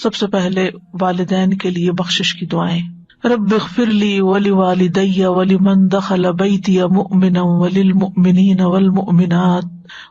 سب سے پہلے والدین کے لیے بخشش کی دعائیں. رب اغفر لی ولوالدی ولمن دخل بیتی مؤمنا وللمؤمنین والمؤمنات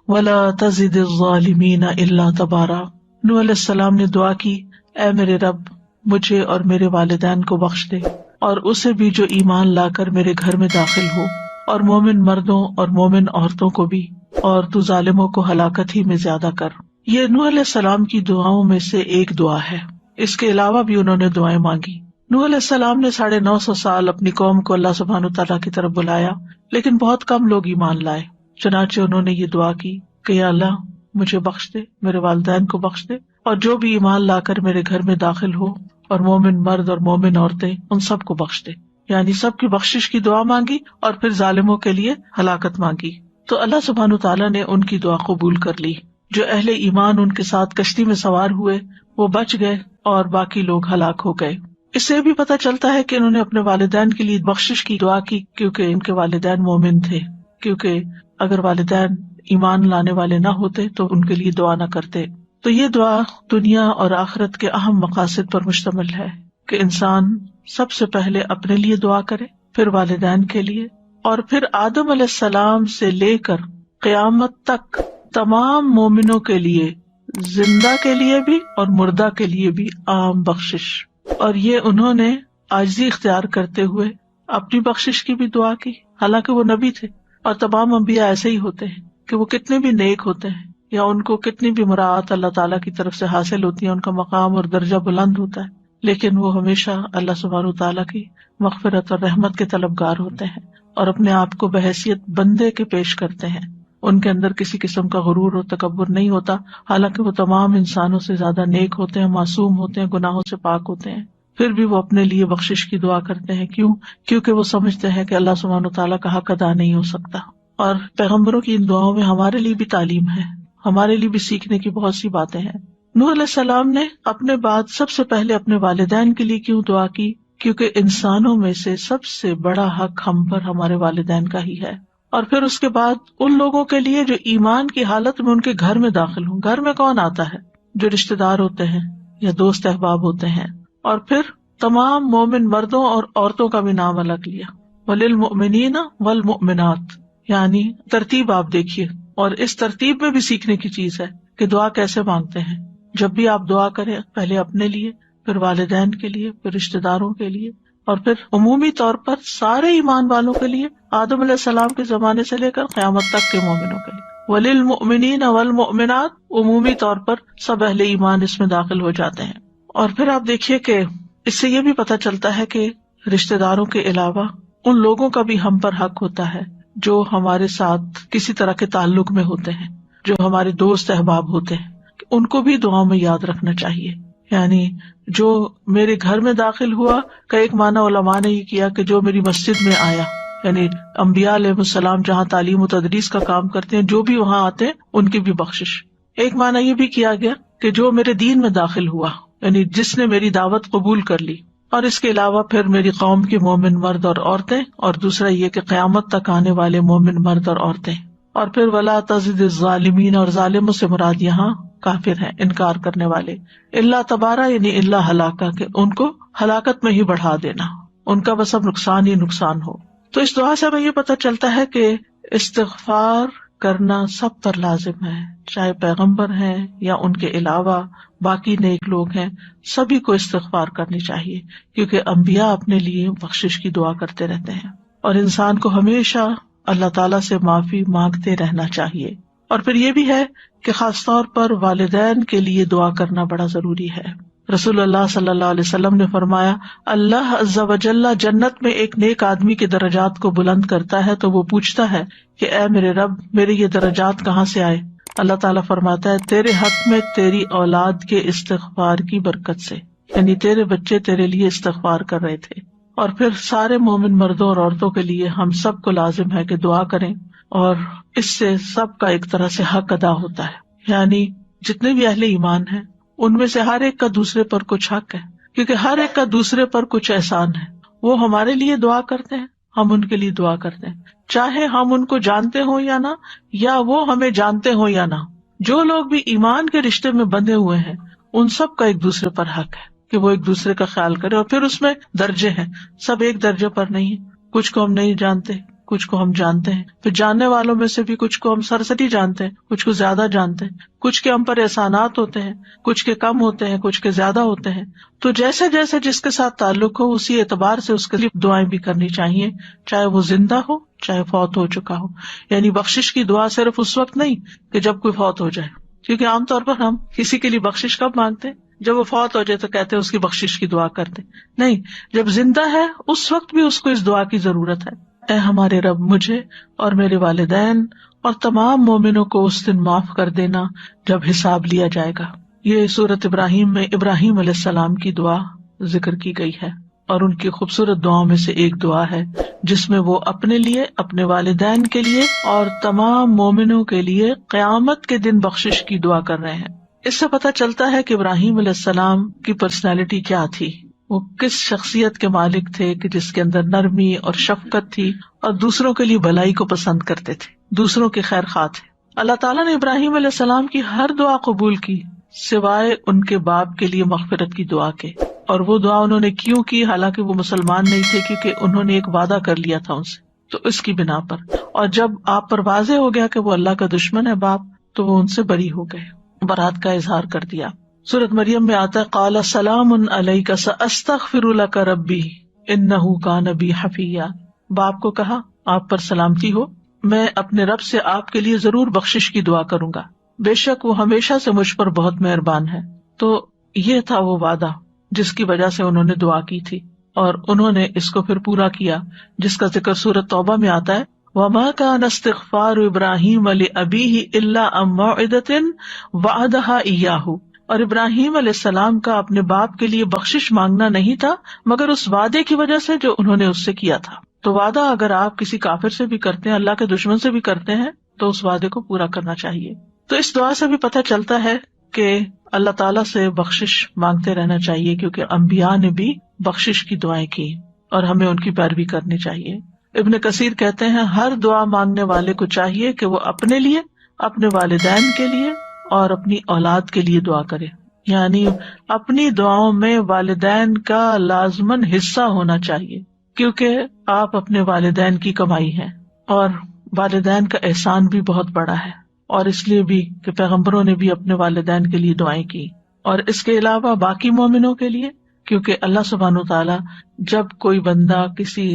ولا تزد الظالمین الا تبارا. نوح علیہ السلام نے دعا کی، اے میرے رب مجھے اور میرے والدین کو بخش دے، اور اسے بھی جو ایمان لا کر میرے گھر میں داخل ہو، اور مومن مردوں اور مومن عورتوں کو بھی، اور تو ظالموں کو ہلاکت ہی میں زیادہ کر. یہ نوح علیہ السلام کی دعاؤں میں سے ایک دعا ہے. اس کے علاوہ بھی انہوں نے دعائیں مانگی. نوح علیہ السلام نے 950 سال اپنی قوم کو اللہ سبحانہ وتعالیٰ کی طرف بلایا، لیکن بہت کم لوگ ایمان لائے. چنانچہ انہوں نے یہ دعا کی کہ یا اللہ مجھے بخش دے، میرے والدین کو بخش دے، اور جو بھی ایمان لا کر میرے گھر میں داخل ہو، اور مومن مرد اور مومن عورتیں، ان سب کو بخش دے. یعنی سب کی بخشش کی دعا مانگی اور پھر ظالموں کے لیے ہلاکت مانگی. تو اللہ سبحانہ وتعالیٰ نے ان کی دعا قبول کر لی. جو اہل ایمان ان کے ساتھ کشتی میں سوار ہوئے وہ بچ گئے اور باقی لوگ ہلاک ہو گئے. اس سے بھی پتہ چلتا ہے کہ انہوں نے اپنے والدین کے لیے بخشش کی دعا کی کیونکہ ان کے والدین مومن تھے، کیونکہ اگر والدین ایمان لانے والے نہ ہوتے تو ان کے لیے دعا نہ کرتے. تو یہ دعا دنیا اور آخرت کے اہم مقاصد پر مشتمل ہے کہ انسان سب سے پہلے اپنے لیے دعا کرے، پھر والدین کے لیے، اور پھر آدم علیہ السلام سے لے کر قیامت تک تمام مومنوں کے لیے، زندہ کے لیے بھی اور مردہ کے لیے بھی عام بخشش. اور یہ انہوں نے عاجزی اختیار کرتے ہوئے اپنی بخشش کی بھی دعا کی، حالانکہ وہ نبی تھے. اور تمام انبیاء ایسے ہی ہوتے ہیں کہ وہ کتنے بھی نیک ہوتے ہیں یا ان کو کتنی بھی مراعات اللہ تعالیٰ کی طرف سے حاصل ہوتی ہے، ان کا مقام اور درجہ بلند ہوتا ہے، لیکن وہ ہمیشہ اللہ سبحانہ وتعالیٰ کی مغفرت اور رحمت کے طلبگار ہوتے ہیں اور اپنے آپ کو بحیثیت بندے کے پیش کرتے ہیں. ان کے اندر کسی قسم کا غرور اور تکبر نہیں ہوتا، حالانکہ وہ تمام انسانوں سے زیادہ نیک ہوتے ہیں، معصوم ہوتے ہیں، گناہوں سے پاک ہوتے ہیں. پھر بھی وہ اپنے لیے بخشش کی دعا کرتے ہیں. کیونکہ وہ سمجھتے ہیں کہ اللہ سبحانہ وتعالیٰ کا حق ادا نہیں ہو سکتا. اور پیغمبروں کی ان دعاؤں میں ہمارے لیے بھی تعلیم ہے، ہمارے لیے بھی سیکھنے کی بہت سی باتیں ہیں. نوح علیہ السلام نے اپنے بعد سب سے پہلے اپنے والدین کے لیے کیوں دعا کی؟ کیونکہ انسانوں میں سے سب سے بڑا حق ہم پر ہمارے والدین کا ہی ہے. اور پھر اس کے بعد ان لوگوں کے لیے جو ایمان کی حالت میں ان کے گھر میں داخل ہوں. گھر میں کون آتا ہے؟ جو رشتے دار ہوتے ہیں یا دوست احباب ہوتے ہیں. اور پھر تمام مومن مردوں اور عورتوں کا بھی نام الگ لیا، وَلِلْمُؤْمِنِينَ وَالْمُؤْمِنَاتِ. یعنی ترتیب آپ دیکھیے، اور اس ترتیب میں بھی سیکھنے کی چیز ہے کہ دعا کیسے مانگتے ہیں. جب بھی آپ دعا کریں پہلے اپنے لیے، پھر والدین کے لیے، پھر رشتے داروں کے لیے، اور پھر عمومی طور پر سارے ایمان والوں کے لیے، آدم علیہ السلام کے زمانے سے لے کر قیامت تک کے مومنوں کے لیے. وَلِلْمُؤْمِنِينَ وَالْمُؤْمِنَاتِ، عمومی طور پر سب اہل ایمان اس میں داخل ہو جاتے ہیں. اور پھر آپ دیکھیے کہ اس سے یہ بھی پتہ چلتا ہے کہ رشتے داروں کے علاوہ ان لوگوں کا بھی ہم پر حق ہوتا ہے جو ہمارے ساتھ کسی طرح کے تعلق میں ہوتے ہیں، جو ہمارے دوست احباب ہوتے ہیں، ان کو بھی دعاؤں میں یاد رکھنا چاہیے. یعنی جو میرے گھر میں داخل ہوا کا ایک معنی علماء نے یہ کیا کہ جو میری مسجد میں آیا، یعنی انبیاء علیہ السلام جہاں تعلیم و تدریس کا کام کرتے ہیں، جو بھی وہاں آتے ہیں ان کی بھی بخشش. ایک معنی یہ بھی کیا گیا کہ جو میرے دین میں داخل ہوا، یعنی جس نے میری دعوت قبول کر لی. اور اس کے علاوہ پھر میری قوم کے مومن مرد اور عورتیں، اور دوسرا یہ کہ قیامت تک آنے والے مومن مرد اور عورتیں. اور پھر ولا تزد الظالمین، اور ظالموں سے مراد یہاں کافر ہیں، انکار کرنے والے. اللہ تبارا یعنی اللہ ہلاکا، کہ ان کو ہلاکت میں ہی بڑھا دینا، ان کا بس اب نقصان ہی نقصان ہو. تو اس دعا سے ہمیں یہ پتہ چلتا ہے کہ استغفار کرنا سب پر لازم ہے، چاہے پیغمبر ہیں یا ان کے علاوہ باقی نیک لوگ ہیں، سبھی کو استغفار کرنی چاہیے، کیونکہ انبیاء اپنے لیے بخشش کی دعا کرتے رہتے ہیں. اور انسان کو ہمیشہ اللہ تعالیٰ سے معافی مانگتے رہنا چاہیے. اور پھر یہ بھی ہے کہ خاص طور پر والدین کے لیے دعا کرنا بڑا ضروری ہے. رسول اللہ صلی اللہ علیہ وسلم نے فرمایا، اللہ عز و جل جنت میں ایک نیک آدمی کے درجات کو بلند کرتا ہے تو وہ پوچھتا ہے کہ اے میرے رب، میرے یہ درجات کہاں سے آئے؟ اللہ تعالیٰ فرماتا ہے تیرے حق میں تیری اولاد کے استغفار کی برکت سے، یعنی تیرے بچے تیرے لیے استغفار کر رہے تھے. اور پھر سارے مومن مردوں اور عورتوں کے لیے ہم سب کو لازم ہے کہ دعا کریں، اور اس سے سب کا ایک طرح سے حق ادا ہوتا ہے. یعنی جتنے بھی اہل ایمان ہیں ان میں سے ہر ایک کا دوسرے پر کچھ حق ہے، کیونکہ ہر ایک کا دوسرے پر کچھ احسان ہے. وہ ہمارے لیے دعا کرتے ہیں، ہم ان کے لیے دعا کرتے ہیں، چاہے ہم ان کو جانتے ہوں یا نہ، یا وہ ہمیں جانتے ہوں یا نہ. جو لوگ بھی ایمان کے رشتے میں بندھے ہوئے ہیں ان سب کا ایک دوسرے پر حق ہے کہ وہ ایک دوسرے کا خیال کرے. اور پھر اس میں درجے ہیں، سب ایک درجے پر نہیں ہے. کچھ کو ہم نہیں جانتے، کچھ کو ہم جانتے ہیں. پھر جاننے والوں میں سے بھی کچھ کو ہم سرسری جانتے ہیں، کچھ کو زیادہ جانتے ہیں. کچھ کے ہم پر احسانات ہوتے ہیں، کچھ کے کم ہوتے ہیں، کچھ کے زیادہ ہوتے ہیں. تو جیسے جیسے جس کے ساتھ تعلق ہو اسی اعتبار سے اس کے لیے دعائیں بھی کرنی چاہیے، چاہے وہ زندہ ہو چاہے فوت ہو چکا ہو. یعنی بخشش کی دعا صرف اس وقت نہیں کہ جب کوئی فوت ہو جائے، کیونکہ عام طور پر ہم کسی کے لیے بخشش کب مانگتے ہیں؟ جب وہ فوت ہو جائے تو کہتے ہیں اس کی بخشش کی دعا کرتے. نہیں، جب زندہ ہے اس وقت بھی اس کو اس دعا کی ضرورت ہے. اے ہمارے رب، مجھے اور میرے والدین اور تمام مومنوں کو اس دن معاف کر دینا جب حساب لیا جائے گا. یہ سورۃ ابراہیم میں ابراہیم علیہ السلام کی دعا ذکر کی گئی ہے، اور ان کی خوبصورت دعاؤں میں سے ایک دعا ہے جس میں وہ اپنے لیے، اپنے والدین کے لیے اور تمام مومنوں کے لیے قیامت کے دن بخشش کی دعا کر رہے ہیں. اس سے پتہ چلتا ہے کہ ابراہیم علیہ السلام کی پرسنالٹی کیا تھی، وہ کس شخصیت کے مالک تھے کہ جس کے اندر نرمی اور شفقت تھی اور دوسروں کے لیے بھلائی کو پسند کرتے تھے، دوسروں کے خیر خواہ تھے. اللہ تعالیٰ نے ابراہیم علیہ السلام کی ہر دعا قبول کی سوائے ان کے باپ کے لیے مغفرت کی دعا کے. اور وہ دعا انہوں نے کیوں کی؟ حالانکہ وہ مسلمان نہیں تھے، کیونکہ انہوں نے ایک وعدہ کر لیا تھا ان سے، تو اس کی بنا پر. اور جب آپ پر واضح ہو گیا کہ وہ اللہ کا دشمن ہے باپ، تو وہ ان سے بری ہو گئے، برات کا اظہار کر دیا. سورۃ مریم میں آتا ہے قال سلام علیک ساستغفر لک ربی انہ کان بی حفیہ. باپ کو کہا آپ پر سلامتی ہو، میں اپنے رب سے آپ کے لیے ضرور بخشش کی دعا کروں گا، بے شک وہ ہمیشہ سے مجھ پر بہت مہربان ہے. تو یہ تھا وہ وعدہ جس کی وجہ سے انہوں نے دعا کی تھی، اور انہوں نے اس کو پھر پورا کیا، جس کا ذکر سورۃ توبہ میں آتا ہے وَمَا كَانَ اسْتِغْفَارُ إِبْرَاهِيمَ لِأَبِيهِ إِلَّا عَن مَّوْعِدَةٍ وَعَدَهَا إِيَّاهُ. اور ابراہیم علیہ السلام کا اپنے باپ کے لیے بخشش مانگنا نہیں تھا مگر اس وعدے کی وجہ سے جو انہوں نے اس سے کیا تھا. تو وعدہ اگر آپ کسی کافر سے بھی کرتے ہیں، اللہ کے دشمن سے بھی کرتے ہیں، تو اس وعدے کو پورا کرنا چاہیے. تو اس دعا سے بھی پتہ چلتا ہے کہ اللہ تعالیٰ سے بخشش مانگتے رہنا چاہیے، کیونکہ انبیاء نے بھی بخشش کی دعائیں کی اور ہمیں ان کی پیروی کرنی چاہیے. ابن کثیر کہتے ہیں ہر دعا مانگنے والے کو چاہیے کہ وہ اپنے لیے، اپنے والدین کے لیے اور اپنی اولاد کے لیے دعا کرے. یعنی اپنی دعاؤں میں والدین کا لازماً حصہ ہونا چاہیے، کیونکہ آپ اپنے والدین کی کمائی ہیں، اور والدین کا احسان بھی بہت بڑا ہے. اور اس لیے بھی کہ پیغمبروں نے بھی اپنے والدین کے لیے دعائیں کی، اور اس کے علاوہ باقی مومنوں کے لیے، کیونکہ اللہ سبحانہ وتعالیٰ جب کوئی بندہ کسی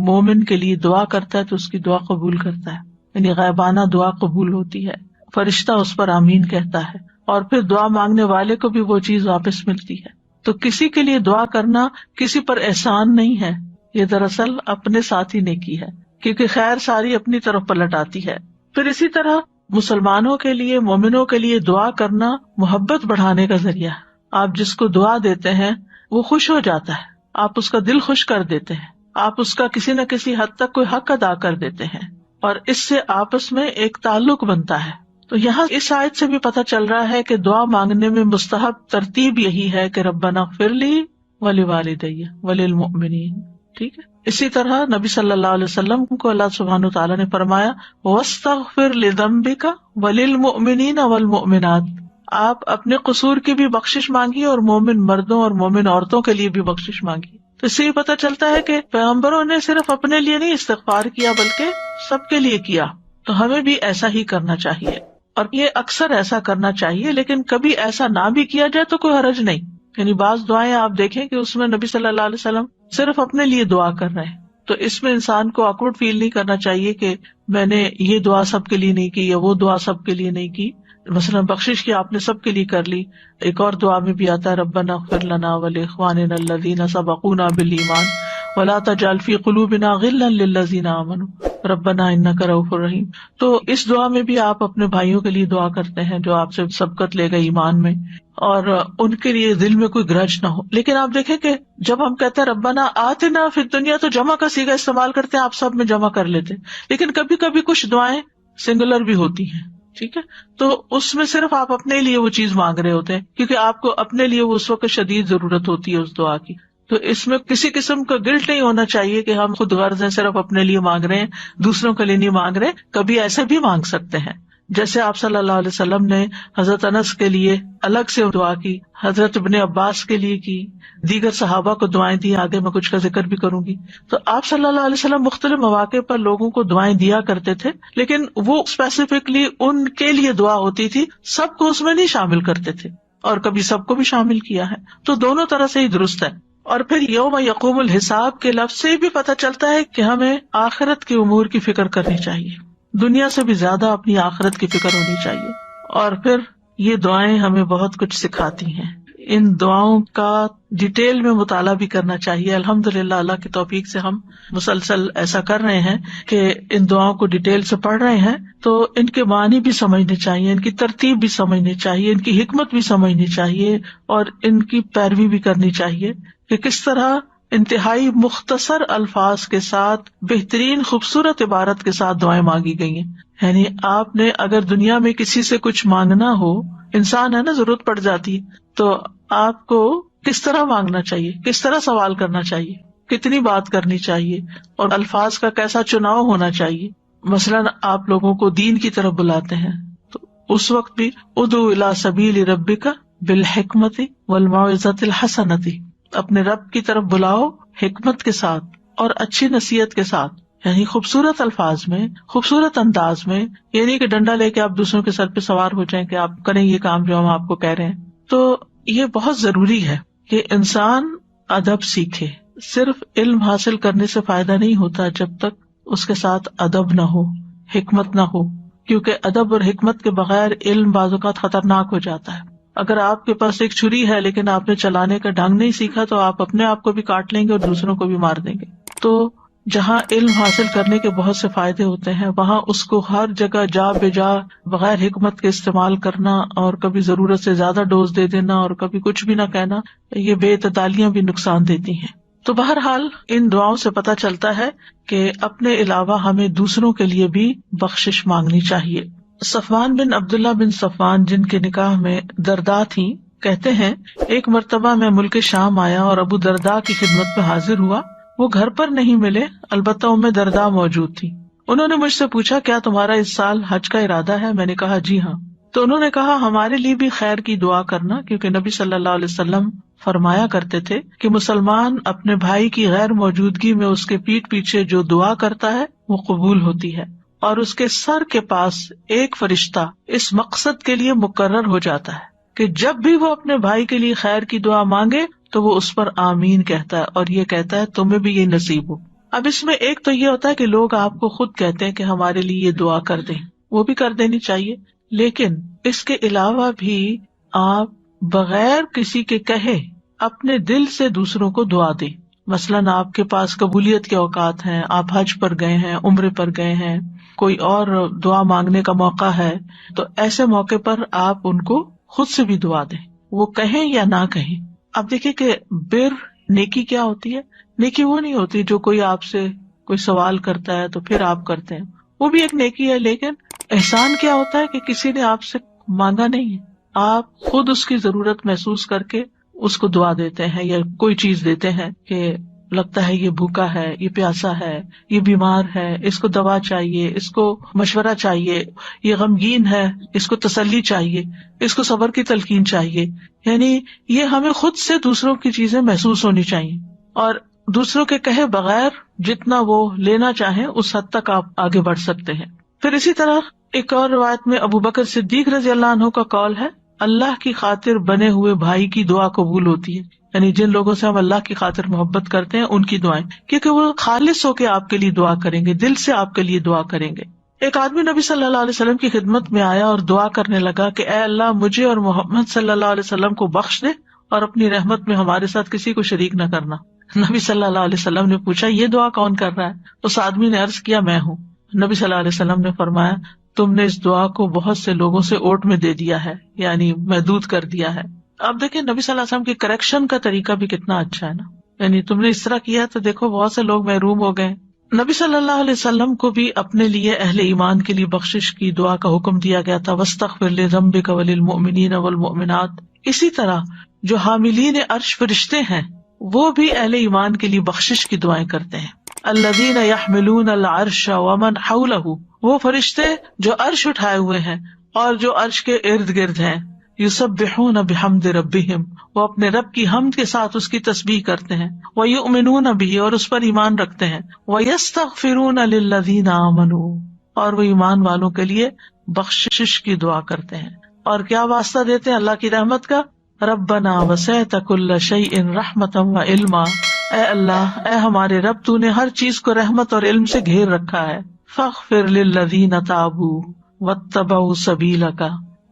مومن کے لیے دعا کرتا ہے تو اس کی دعا قبول کرتا ہے. یعنی غیبانہ دعا قبول ہوتی ہے، فرشتہ اس پر آمین کہتا ہے، اور پھر دعا مانگنے والے کو بھی وہ چیز واپس ملتی ہے. تو کسی کے لیے دعا کرنا کسی پر احسان نہیں ہے، یہ دراصل اپنے ساتھ ہی نیکی ہے، کیونکہ خیر ساری اپنی طرف پلٹ آتی ہے. پھر اسی طرح مسلمانوں کے لیے، مومنوں کے لیے دعا کرنا محبت بڑھانے کا ذریعہ ہے. آپ جس کو دعا دیتے ہیں وہ خوش ہو جاتا ہے، آپ اس کا دل خوش کر دیتے ہیں، آپ اس کا کسی نہ کسی حد تک کوئی حق ادا کر دیتے ہیں، اور اس سے آپس میں ایک تعلق بنتا ہے. تو یہاں اس آیت سے بھی پتہ چل رہا ہے کہ دعا مانگنے میں مستحب ترتیب یہی ہے کہ ربنا اغفر لی ولوالدی وللمؤمنین. ٹھیک ہے. اسی طرح نبی صلی اللہ علیہ وسلم کو اللہ سبحانہ وتعالیٰ نے فرمایا واستغفر لذنبک وللمؤمنین والمؤمنات. آپ اپنے قصور کی بھی بخشش مانگی اور مومن مردوں اور مومن عورتوں کے لیے بھی بخشش مانگی. تو اس سے یہ پتہ چلتا ہے کہ پیغمبروں نے صرف اپنے لیے نہیں استغفار کیا بلکہ سب کے لیے کیا. تو ہمیں بھی ایسا ہی کرنا چاہیے، اور یہ اکثر ایسا کرنا چاہیے، لیکن کبھی ایسا نہ بھی کیا جائے تو کوئی حرج نہیں. یعنی بعض دعائیں آپ دیکھیں کہ اس میں نبی صلی اللہ علیہ وسلم صرف اپنے لیے دعا کر رہے ہیں، تو اس میں انسان کو آکورڈ فیل نہیں کرنا چاہیے کہ میں نے یہ دعا سب کے لیے نہیں کی یا وہ دعا سب کے لیے نہیں کی. مثلا بخشش کی آپ نے سب کے لیے کر لی. ایک اور دعا میں بھی آتا ہے ربنا اغفر لنا ولاخواننا الذین سبقونا بالایمان ولا تجعل فی قلوبنا غلا للذین آمنوا ربنا انک رؤوف رحیم. تو اس دعا میں بھی آپ اپنے بھائیوں کے لیے دعا کرتے ہیں جو آپ سے سبقت لے گئے ایمان میں، اور ان کے لیے دل میں کوئی گرج نہ ہو. لیکن آپ دیکھیں کہ جب ہم کہتے ہیں ربنا آتنا فی الدنیا تو جمع کا صیغہ استعمال کرتے ہیں، آپ سب میں جمع کر لیتے، لیکن کبھی کبھی کچھ دعائیں سنگولر بھی ہوتی ہیں. ٹھیک ہے. تو اس میں صرف آپ اپنے لیے وہ چیز مانگ رہے ہوتے ہیں، کیونکہ آپ کو اپنے لیے اس وقت شدید ضرورت ہوتی ہے اس دعا کی. تو اس میں کسی قسم کا گلٹ نہیں ہونا چاہیے کہ ہم خود غرض ہیں، صرف اپنے لیے مانگ رہے ہیں، دوسروں کے لیے نہیں مانگ رہے. کبھی ایسے بھی مانگ سکتے ہیں، جیسے آپ صلی اللہ علیہ وسلم نے حضرت انس کے لیے الگ سے دعا کی، حضرت ابن عباس کے لیے کی، دیگر صحابہ کو دعائیں دی، آگے میں کچھ کا ذکر بھی کروں گی. تو آپ صلی اللہ علیہ وسلم مختلف مواقع پر لوگوں کو دعائیں دیا کرتے تھے، لیکن وہ اسپیسیفکلی ان کے لیے دعا ہوتی تھی، سب کو اس میں نہیں شامل کرتے تھے، اور کبھی سب کو بھی شامل کیا ہے. تو دونوں طرح سے ہی درست ہے. اور پھر یوم یقوم الحساب کے لفظ سے بھی پتہ چلتا ہے کہ ہمیں آخرت کے امور کی فکر کرنی چاہیے، دنیا سے بھی زیادہ اپنی آخرت کی فکر ہونی چاہیے. اور پھر یہ دعائیں ہمیں بہت کچھ سکھاتی ہیں، ان دعاؤں کا ڈیٹیل میں مطالعہ بھی کرنا چاہیے. الحمدللہ اللہ کی توفیق سے ہم مسلسل ایسا کر رہے ہیں کہ ان دعاؤں کو ڈیٹیل سے پڑھ رہے ہیں، تو ان کے معنی بھی سمجھنے چاہیے، ان کی ترتیب بھی سمجھنی چاہیے، ان کی حکمت بھی سمجھنی چاہیے، اور ان کی پیروی بھی کرنی چاہیے کہ کس طرح انتہائی مختصر الفاظ کے ساتھ بہترین خوبصورت عبارت کے ساتھ دعائیں مانگی گئی ہیں. یعنی آپ نے اگر دنیا میں کسی سے کچھ مانگنا ہو، انسان ہے نا، ضرورت پڑ جاتی ہے، تو آپ کو کس طرح مانگنا چاہیے، کس طرح سوال کرنا چاہیے، کتنی بات کرنی چاہیے، اور الفاظ کا کیسا چناؤ ہونا چاہیے. مثلاً آپ لوگوں کو دین کی طرف بلاتے ہیں تو اس وقت بھی ادعو الی سبیل ربک بالحکمت والموعظۃ الحسنۃ، اپنے رب کی طرف بلاؤ حکمت کے ساتھ اور اچھی نصیحت کے ساتھ، یعنی خوبصورت الفاظ میں، خوبصورت انداز میں. یعنی کہ ڈنڈا لے کے آپ دوسروں کے سر پہ سوار ہو جائیں کہ آپ کریں یہ کام جو ہم آپ کو کہہ رہے ہیں. تو یہ بہت ضروری ہے کہ انسان ادب سیکھے. صرف علم حاصل کرنے سے فائدہ نہیں ہوتا جب تک اس کے ساتھ ادب نہ ہو، حکمت نہ ہو، کیونکہ ادب اور حکمت کے بغیر علم بعض اوقات خطرناک ہو جاتا ہے. اگر آپ کے پاس ایک چھری ہے لیکن آپ نے چلانے کا ڈھنگ نہیں سیکھا تو آپ اپنے آپ کو بھی کاٹ لیں گے اور دوسروں کو بھی مار دیں گے. تو جہاں علم حاصل کرنے کے بہت سے فائدے ہوتے ہیں، وہاں اس کو ہر جگہ جا بجا بغیر حکمت کے استعمال کرنا، اور کبھی ضرورت سے زیادہ ڈوز دے دینا اور کبھی کچھ بھی نہ کہنا، یہ بے اعتدالیاں بھی نقصان دیتی ہیں. تو بہرحال ان دعاؤں سے پتہ چلتا ہے کہ اپنے علاوہ ہمیں دوسروں کے لیے بھی بخشش مانگنی چاہیے. صفوان بن عبداللہ بن صفوان، جن کے نکاح میں درداء تھی، کہتے ہیں ایک مرتبہ میں ملک شام آیا اور ابو درداء کی خدمت میں حاضر ہوا. وہ گھر پر نہیں ملے، البتہ ام درداء موجود تھی. انہوں نے مجھ سے پوچھا کیا تمہارا اس سال حج کا ارادہ ہے؟ میں نے کہا جی ہاں. تو انہوں نے کہا ہمارے لیے بھی خیر کی دعا کرنا، کیونکہ نبی صلی اللہ علیہ وسلم فرمایا کرتے تھے کہ مسلمان اپنے بھائی کی غیر موجودگی میں اس کے پیٹھ پیچھے جو دعا کرتا ہے وہ قبول ہوتی ہے، اور اس کے سر کے پاس ایک فرشتہ اس مقصد کے لیے مقرر ہو جاتا ہے کہ جب بھی وہ اپنے بھائی کے لیے خیر کی دعا مانگے تو وہ اس پر آمین کہتا ہے، اور یہ کہتا ہے تمہیں بھی یہ نصیب ہو. اب اس میں ایک تو یہ ہوتا ہے کہ لوگ آپ کو خود کہتے ہیں کہ ہمارے لیے یہ دعا کر دیں، وہ بھی کر دینی چاہیے، لیکن اس کے علاوہ بھی آپ بغیر کسی کے کہے اپنے دل سے دوسروں کو دعا دیں. مثلاً آپ کے پاس قبولیت کے اوقات ہیں، آپ حج پر گئے ہیں، عمرے پر گئے ہیں، کوئی اور دعا مانگنے کا موقع ہے، تو ایسے موقع پر آپ ان کو خود سے بھی دعا دیں، وہ کہیں یا نہ کہیں. اب دیکھیں کہ بر نیکی کیا ہوتی ہے. نیکی وہ نہیں ہوتی جو کوئی آپ سے کوئی سوال کرتا ہے تو پھر آپ کرتے ہیں، وہ بھی ایک نیکی ہے. لیکن احسان کیا ہوتا ہے کہ کسی نے آپ سے مانگا نہیں ہے، آپ خود اس کی ضرورت محسوس کر کے اس کو دعا دیتے ہیں یا کوئی چیز دیتے ہیں کہ لگتا ہے یہ بھوکا ہے، یہ پیاسا ہے، یہ بیمار ہے، اس کو دوا چاہیے، اس کو مشورہ چاہیے، یہ غمگین ہے، اس کو تسلی چاہیے، اس کو صبر کی تلقین چاہیے. یعنی یہ ہمیں خود سے دوسروں کی چیزیں محسوس ہونی چاہیے، اور دوسروں کے کہے بغیر جتنا وہ لینا چاہیں اس حد تک آپ آگے بڑھ سکتے ہیں. پھر اسی طرح ایک اور روایت میں ابو بکر صدیق رضی اللہ عنہ کا قول ہے، اللہ کی خاطر بنے ہوئے بھائی کی دعا قبول ہوتی ہے. یعنی جن لوگوں سے ہم اللہ کی خاطر محبت کرتے ہیں ان کی دعائیں، کیونکہ وہ خالص ہو کے آپ کے لیے دعا کریں گے، دل سے آپ کے لیے دعا کریں گے. ایک آدمی نبی صلی اللہ علیہ وسلم کی خدمت میں آیا اور دعا کرنے لگا کہ اے اللہ مجھے اور محمد صلی اللہ علیہ وسلم کو بخش دے اور اپنی رحمت میں ہمارے ساتھ کسی کو شریک نہ کرنا. نبی صلی اللہ علیہ وسلم نے پوچھا یہ دعا کون کر رہا ہے؟ اس آدمی نے عرض کیا میں ہوں. نبی صلی اللہ علیہ وسلم نے فرمایا تم نے اس دعا کو بہت سے لوگوں سے اوٹ میں دے دیا ہے، یعنی محدود کر دیا ہے. اب دیکھیں نبی صلی اللہ علیہ وسلم کی کریکشن کا طریقہ بھی کتنا اچھا ہے نا، یعنی تم نے اس طرح کیا تو دیکھو بہت سے لوگ محروم ہو گئے. نبی صلی اللہ علیہ وسلم کو بھی اپنے لیے اہل ایمان کے لیے بخشش کی دعا کا حکم دیا گیا تھا، وَاسْتَغْفِرْ لِذَنبِكَ وَلِلْمُؤْمِنِينَ وَالْمُؤْمِنَاتِ. اسی طرح جو حاملین عرش فرشتے ہیں وہ بھی اہل ایمان کے لیے بخشش کی دعائیں کرتے ہیں. الذین یحملون العرش ومن حولہ وہ فرشتے جو عرش اٹھائے ہوئے ہیں اور جو عرش کے ارد گرد ہیں، یسبحون بحمد ربہم، وہ اپنے رب کی حمد کے ساتھ اس کی تسبیح کرتے ہیں، ویؤمنون بہ، اور اس پر ایمان رکھتے ہیں، ویستغفرون للذین آمنوا، اور وہ ایمان والوں کے لیے بخشش کی دعا کرتے ہیں، اور کیا واسطہ دیتے ہیں اللہ کی رحمت کا، ربنا وسعت کل شیء رحمتا وعلما، اے اللہ، اے ہمارے رب، تو نے ہر چیز کو رحمت اور علم سے گھیر رکھا ہے، فاغفر للذین تابوا واتبعوا سبیلک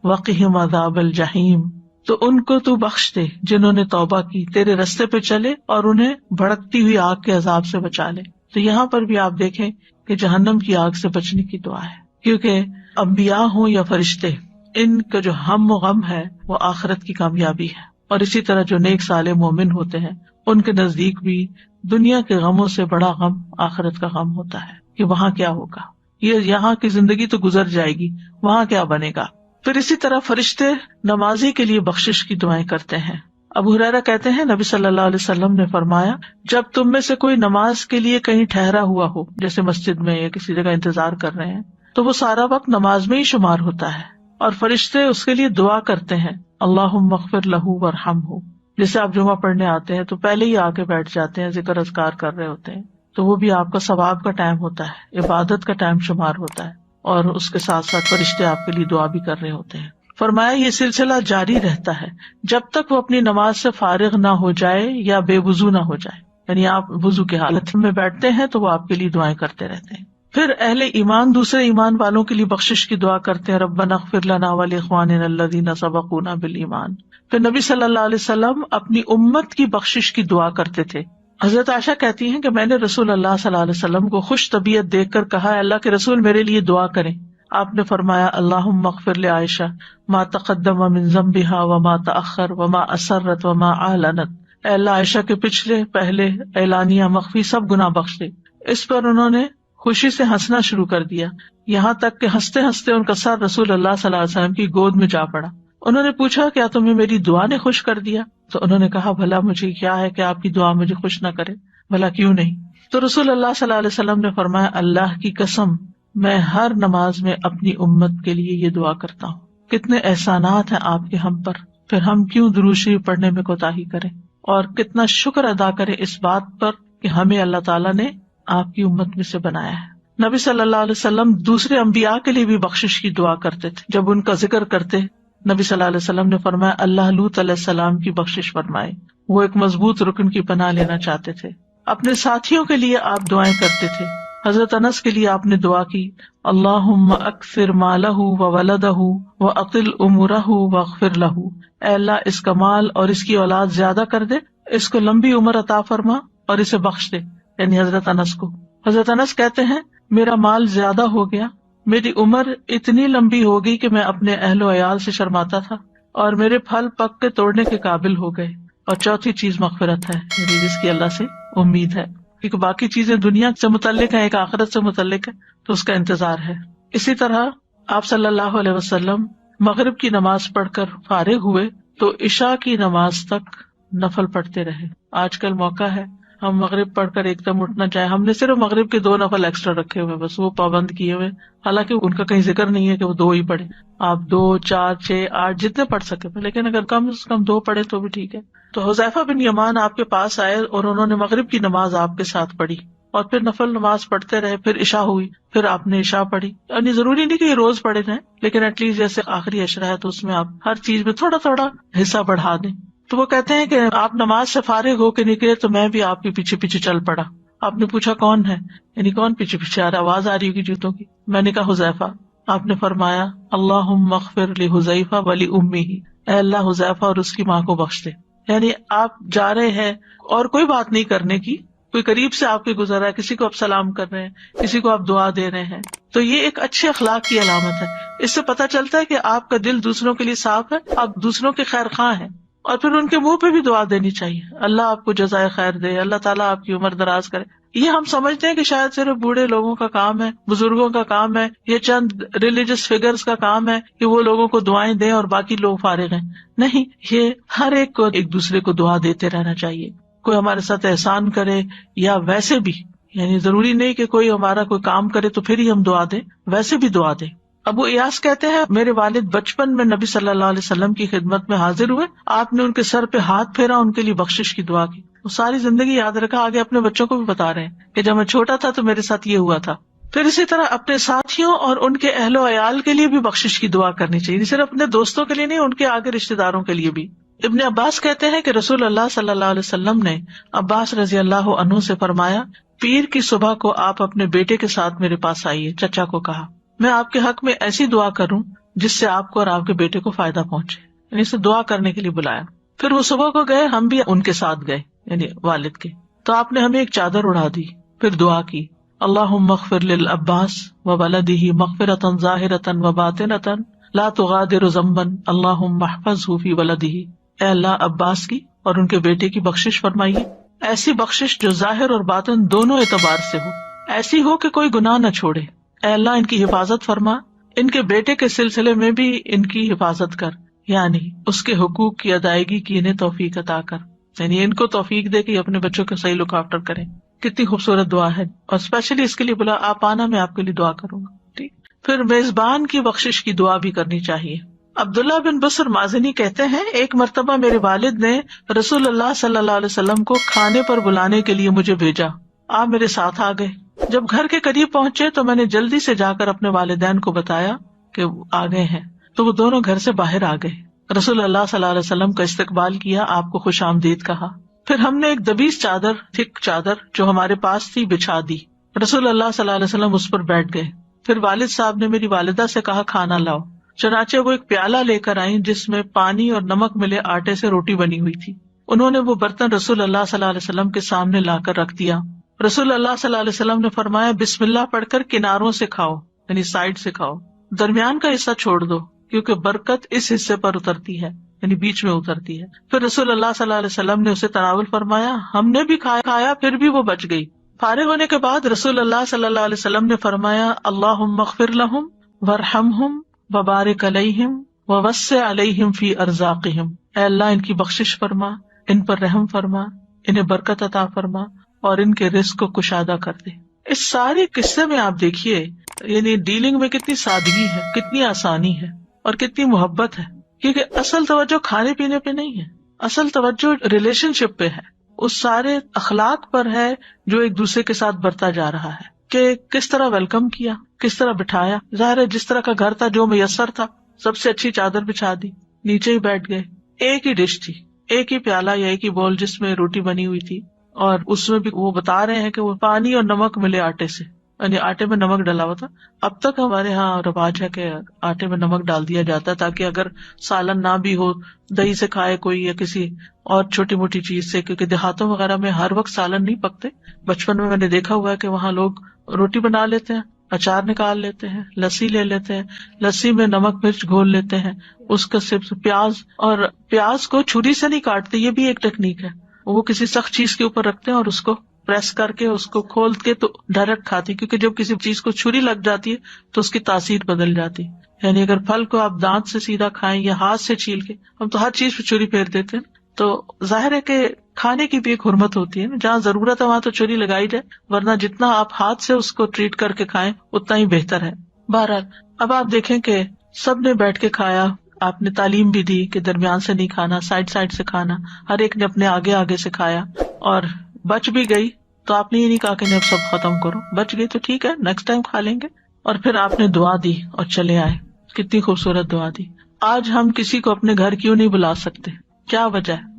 وقہم عذاب الجحیم، تو ان کو تو بخش دے جنہوں نے توبہ کی، تیرے رستے پہ چلے اور انہیں بھڑکتی ہوئی آگ کے عذاب سے بچا لے۔ تو یہاں پر بھی آپ دیکھیں کہ جہنم کی آگ سے بچنے کی دعا ہے، کیونکہ انبیاء ہوں یا فرشتے، ان کا جو ہم و غم ہے وہ آخرت کی کامیابی ہے، اور اسی طرح جو نیک صالح مومن ہوتے ہیں ان کے نزدیک بھی دنیا کے غموں سے بڑا غم آخرت کا غم ہوتا ہے کہ وہاں کیا ہوگا، یہ یہاں کی زندگی تو گزر جائے گی، وہاں کیا بنے گا۔ پھر اسی طرح فرشتے نمازی کے لیے بخشش کی دعائیں کرتے ہیں۔ ابو ہریرہ کہتے ہیں نبی صلی اللہ علیہ وسلم نے فرمایا، جب تم میں سے کوئی نماز کے لیے کہیں ٹھہرا ہوا ہو، جیسے مسجد میں یا کسی جگہ انتظار کر رہے ہیں، تو وہ سارا وقت نماز میں ہی شمار ہوتا ہے، اور فرشتے اس کے لیے دعا کرتے ہیں، اللہم اغفر لہ وارحمہ۔ جیسے آپ جمعہ پڑھنے آتے ہیں تو پہلے ہی آ کے بیٹھ جاتے ہیں، ذکر اذکار کر رہے ہوتے ہیں، تو وہ بھی آپ کا ثواب کا ٹائم ہوتا ہے، عبادت کا ٹائم شمار ہوتا ہے، اور اس کے ساتھ ساتھ فرشتے آپ کے لیے دعا بھی کر رہے ہوتے ہیں۔ فرمایا یہ سلسلہ جاری رہتا ہے جب تک وہ اپنی نماز سے فارغ نہ ہو جائے یا بے وضو نہ ہو جائے، یعنی آپ وضو کی حالت میں بیٹھتے ہیں تو وہ آپ کے لیے دعائیں کرتے رہتے ہیں۔ پھر اہل ایمان دوسرے ایمان والوں کے لیے بخشش کی دعا کرتے ہیں، ربنا اغفر لنا ولاخواننا الذین سبقونا بالایمان۔ پھر نبی صلی اللہ علیہ وسلم اپنی امت کی بخشش کی دعا کرتے تھے۔ حضرت عائشہ کہتی ہیں کہ میں نے رسول اللہ صلی اللہ علیہ وسلم کو خوش طبیعت دیکھ کر کہا، اللہ کے رسول میرے لیے دعا کریں۔ آپ نے فرمایا، اللہم اغفر لعائشہ ما تقدم من ذنبها وما تأخر وما اسرت وما اعلنت، اے اللہ عائشہ کے پچھلے، پہلے، اعلانیہ، مخفی سب گناہ بخش دے۔ اس پر انہوں نے خوشی سے ہنسنا شروع کر دیا، یہاں تک کہ ہنستے ہنستے ان کا سر رسول اللہ صلی اللہ علیہ وسلم کی گود میں جا پڑا۔ انہوں نے پوچھا، کیا تمہیں میری دعا نے خوش کر دیا؟ تو انہوں نے کہا، بھلا مجھے کیا ہے کہ آپ کی دعا مجھے خوش نہ کرے، بھلا کیوں نہیں؟ تو رسول اللہ صلی اللہ علیہ وسلم نے فرمایا، اللہ کی قسم میں ہر نماز میں اپنی امت کے لیے یہ دعا کرتا ہوں۔ کتنے احسانات ہیں آپ کے ہم پر، پھر ہم کیوں درود شریف پڑھنے میں کوتاہی کریں، اور کتنا شکر ادا کریں اس بات پر کہ ہمیں اللہ تعالیٰ نے آپ کی امت میں سے بنایا ہے۔ نبی صلی اللہ علیہ وسلم دوسرے انبیاء کے لیے بھی بخشش کی دعا کرتے تھے۔ جب ان کا ذکر کرتے، نبی صلی اللہ علیہ وسلم نے فرمایا، اللہ لوط علیہ السلام کی بخشش فرمائے، وہ ایک مضبوط رکن کی پناہ لینا چاہتے تھے۔ اپنے ساتھیوں کے لیے آپ دعائیں کرتے تھے۔ حضرت انس کے لیے آپ نے دعا کی، اللہم اکثر مالہ وولدہ واطل عمرہ واغفر لہ، اے اللہ اس کا مال اور اس کی اولاد زیادہ کر دے، اس کو لمبی عمر عطا فرما اور اسے بخش دے، یعنی حضرت انس کو۔ حضرت انس کہتے ہیں، میرا مال زیادہ ہو گیا، میری عمر اتنی لمبی ہو گئی کہ میں اپنے اہل و عیال سے شرماتا تھا، اور میرے پھل پک کے توڑنے کے قابل ہو گئے، اور چوتھی چیز مغفرت ہے، یعنی جس کی اللہ سے امید ہے، کیونکہ باقی چیزیں دنیا سے متعلق ہیں، ایک آخرت سے متعلق ہے، تو اس کا انتظار ہے۔ اسی طرح آپ صلی اللہ علیہ وسلم مغرب کی نماز پڑھ کر فارغ ہوئے تو عشاء کی نماز تک نفل پڑھتے رہے۔ آج کل موقع ہے ہم مغرب پڑھ کر ایک دم اٹھنا چاہیں، ہم نے صرف مغرب کے 2 نفل ایکسٹرا رکھے ہوئے، بس وہ پابند کیے ہوئے، حالانکہ ان کا کہیں ذکر نہیں ہے کہ وہ 2 ہی پڑھے، آپ 2، 4، 6، 8 جتنے پڑھ سکے، لیکن اگر کم سے کم 2 پڑھے تو بھی ٹھیک ہے۔ تو حذیفہ بن یمان آپ کے پاس آئے اور انہوں نے مغرب کی نماز آپ کے ساتھ پڑھی، اور پھر نفل نماز پڑھتے رہے، پھر عشاء ہوئی، پھر آپ نے عشاء پڑھی۔ یعنی ضروری نہیں کہ یہ روز پڑھے جائیں، لیکن ایٹ لیسٹ جیسے آخری عشرہ ہے تو اس میں آپ ہر چیز میں تھوڑا تھوڑا حصہ بڑھا دیں۔ تو وہ کہتے ہیں کہ آپ نماز سے فارغ ہو کے نکلے تو میں بھی آپ کے پیچھے پیچھے چل پڑا۔ آپ نے پوچھا کون ہے، یعنی کون پیچھے پیچھے آ رہا، آواز آ رہی ہوگی جوتوں کی۔ میں نے کہا حذیفہ۔ آپ نے فرمایا، اللہم اغفر لحذیفہ ولأمہ، اے اللہ حذیفہ اور اس کی ماں کو بخش دے۔ یعنی آپ جا رہے ہیں اور کوئی بات نہیں کرنے کی، کوئی قریب سے آپ کے گزر رہا ہے، کسی کو آپ سلام کر رہے ہیں، کسی کو آپ دعا دے رہے ہیں، تو یہ ایک اچھے اخلاق کی علامت ہے۔ اس سے پتہ چلتا ہے کہ آپ کا دل دوسروں کے لیے صاف ہے، آپ دوسروں کے خیر خواہ ہیں، اور پھر ان کے منہ پہ بھی دعا دینی چاہیے، اللہ آپ کو جزائے خیر دے، اللہ تعالیٰ آپ کی عمر دراز کرے۔ یہ ہم سمجھتے ہیں کہ شاید صرف بوڑھے لوگوں کا کام ہے، بزرگوں کا کام ہے، یہ چند ریلیجس فگرز کا کام ہے کہ وہ لوگوں کو دعائیں دیں اور باقی لوگ فارغ ہیں۔ نہیں، یہ ہر ایک کو ایک دوسرے کو دعا دیتے رہنا چاہیے، کوئی ہمارے ساتھ احسان کرے یا ویسے بھی یعنی ضروری نہیں کہ کوئی ہمارا کوئی کام کرے تو پھر ہی ہم دعا دیں، ویسے بھی دعا دیں. ابو ایاس کہتے ہیں میرے والد بچپن میں نبی صلی اللہ علیہ وسلم کی خدمت میں حاضر ہوئے، آپ نے ان کے سر پہ ہاتھ پھیرا، ان کے لیے بخشش کی دعا کی. وہ ساری زندگی یاد رکھا، آگے اپنے بچوں کو بھی بتا رہے ہیں کہ جب میں چھوٹا تھا تو میرے ساتھ یہ ہوا تھا. پھر اسی طرح اپنے ساتھیوں اور ان کے اہل و عیال کے لیے بھی بخشش کی دعا کرنی چاہیے، صرف اپنے دوستوں کے لیے نہیں، ان کے آگے رشتے داروں کے لیے بھی. ابن عباس کہتے ہیں کہ رسول اللہ صلی اللہ علیہ وسلم نے عباس رضی اللہ عنہ سے فرمایا، پیر کی صبح کو آپ اپنے بیٹے کے ساتھ میرے پاس آئیے. چچا کو کہا میں آپ کے حق میں ایسی دعا کروں جس سے آپ کو اور آپ کے بیٹے کو فائدہ پہنچے، یعنی اسے دعا کرنے کے لیے بلایا. پھر وہ صبح کو گئے، ہم بھی ان کے ساتھ گئے یعنی والد کے. تو آپ نے ہمیں ایک چادر اڑا دی، پھر دعا کی، اللہم اغفر للعباس وولدہ مغفرۃ ظاہرۃ وباطنۃ لا تغادر ذنبا اللہم احفظہ فی ولدہ. اے اللہ عباس کی اور ان کے بیٹے کی بخشش فرمائیے، ایسی بخشش جو ظاہر اور باطن دونوں اعتبار سے ہو، ایسی ہو کہ کوئی گناہ نہ چھوڑے. اے اللہ ان کی حفاظت فرما، ان کے بیٹے کے سلسلے میں بھی ان کی حفاظت کر، یعنی اس کے حقوق کی ادائیگی کی انہیں توفیق عطا کر، یعنی ان کو توفیق دے کہ اپنے بچوں کے صحیح لک آفٹر کریں. کتنی خوبصورت دعا ہے، اور اسپیشلی اس کے لیے بولا آپ آنا، میں آپ کے لیے دعا کروں گا. ٹھیک. پھر میزبان کی بخشش کی دعا بھی کرنی چاہیے. عبداللہ بن بصر مازنی کہتے ہیں ایک مرتبہ میرے والد نے رسول اللہ صلی اللہ علیہ وسلم کو کھانے پر بلانے کے لیے مجھے بھیجا، آپ میرے ساتھ آ گئے. جب گھر کے قریب پہنچے تو میں نے جلدی سے جا کر اپنے والدین کو بتایا کہ آ گئے ہیں، تو وہ دونوں گھر سے باہر آ گئے. رسول اللہ صلی اللہ علیہ وسلم کا استقبال کیا، آپ کو خوش آمدید کہا. پھر ہم نے ایک دبیس چادر، تھک چادر جو ہمارے پاس تھی بچھا دی. رسول اللہ صلی اللہ علیہ وسلم اس پر بیٹھ گئے. پھر والد صاحب نے میری والدہ سے کہا کھانا لاؤ. چنانچہ وہ ایک پیالہ لے کر آئیں جس میں پانی اور نمک ملے آٹے سے روٹی بنی ہوئی تھی. انہوں نے وہ برتن رسول اللہ صلی اللہ علیہ وسلم کے سامنے لا کر رکھ دیا. رسول اللہ صلی اللہ علیہ وسلم نے فرمایا بسم اللہ پڑھ کر کناروں سے کھاؤ، یعنی سائڈ سے کھاؤ، درمیان کا حصہ چھوڑ دو کیونکہ برکت اس حصے پر اترتی ہے، یعنی بیچ میں اترتی ہے. پھر رسول اللہ صلی اللہ علیہ وسلم نے اسے تناول فرمایا، ہم نے بھی کھایا پھر بھی وہ بچ گئی. فارغ ہونے کے بعد رسول اللہ صلی اللہ علیہ وسلم نے فرمایا اللہم اغفر لہم وارحمہم وبارک علیہم ووسع علیہم فی ارزاقہم. اے اللہ ان کی بخشش فرما، ان پر رحم فرما، انہیں برکت عطا فرما اور ان کے رزق کو کشادہ کر دے. اس سارے قصے میں آپ دیکھیے یعنی ڈیلنگ میں کتنی سادگی ہے، کتنی آسانی ہے اور کتنی محبت ہے، کیونکہ اصل توجہ کھانے پینے پہ نہیں ہے، اصل توجہ ریلیشن شپ پہ ہے، اس سارے اخلاق پر ہے جو ایک دوسرے کے ساتھ برتا جا رہا ہے، کہ کس طرح ویلکم کیا، کس طرح بٹھایا. ظاہر ہے جس طرح کا گھر تھا، جو میسر تھا، سب سے اچھی چادر بچھا دی، نیچے ہی بیٹھ گئے. ایک ہی ڈش تھی، ایک ہی پیالہ یا ایک ہی بول جس میں روٹی بنی ہوئی تھی، اور اس میں بھی وہ بتا رہے ہیں کہ وہ پانی اور نمک ملے آٹے سے، یعنی آٹے میں نمک ڈلا ہوا تھا. اب تک ہمارے ہاں رواج ہے کہ آٹے میں نمک ڈال دیا جاتا ہے تاکہ اگر سالن نہ بھی ہو، دہی سے کھائے کوئی یا کسی اور چھوٹی موٹی چیز سے، کیونکہ دیہاتوں وغیرہ میں ہر وقت سالن نہیں پکتے. بچپن میں نے دیکھا ہوا ہے کہ وہاں لوگ روٹی بنا لیتے ہیں، اچار نکال لیتے ہیں، لسی لے لیتے ہیں، لسی میں نمک مرچ گھول لیتے ہیں، اس کا صرف پیاز کو چھری سے نہیں کاٹتے، یہ بھی ایک ٹیکنیک ہے. وہ کسی سخت چیز کے اوپر رکھتے ہیں اور اس کو پریس کر کے اس کو کھول کے تو ڈائریکٹ کھاتی، کیونکہ جب کسی چیز کو چھری لگ جاتی ہے تو اس کی تاثیر بدل جاتی. یعنی اگر پھل کو آپ دانت سے سیدھا کھائیں یا ہاتھ سے چھیل کے، ہم تو ہر چیز پہ چھری پھیر دیتے ہیں، تو ظاہر ہے کہ کھانے کی بھی ایک حرمت ہوتی ہے نا، جہاں ضرورت ہے وہاں تو چھری لگائی جائے، ورنہ جتنا آپ ہاتھ سے اس کو ٹریٹ کر کے کھائیں اتنا ہی بہتر ہے. بہرحال اب آپ دیکھیں کہ سب نے بیٹھ کے کھایا، آپ نے تعلیم بھی دی کہ درمیان سے نہیں کھانا، سائڈ سے کھانا، ہر ایک نے اپنے آگے سے کھایا، اور بچ بھی گئی تو آپ نے یہ نہیں کہا کہ اب سب ختم کرو، بچ گئی تو ٹھیک ہے نیکسٹ ٹائم کھا لیں گے. اور پھر آپ نے دعا دی اور چلے آئے. کتنی خوبصورت دعا دی. آج ہم کسی کو اپنے گھر کیوں نہیں بلا سکتے؟ کیا وجہ ہے؟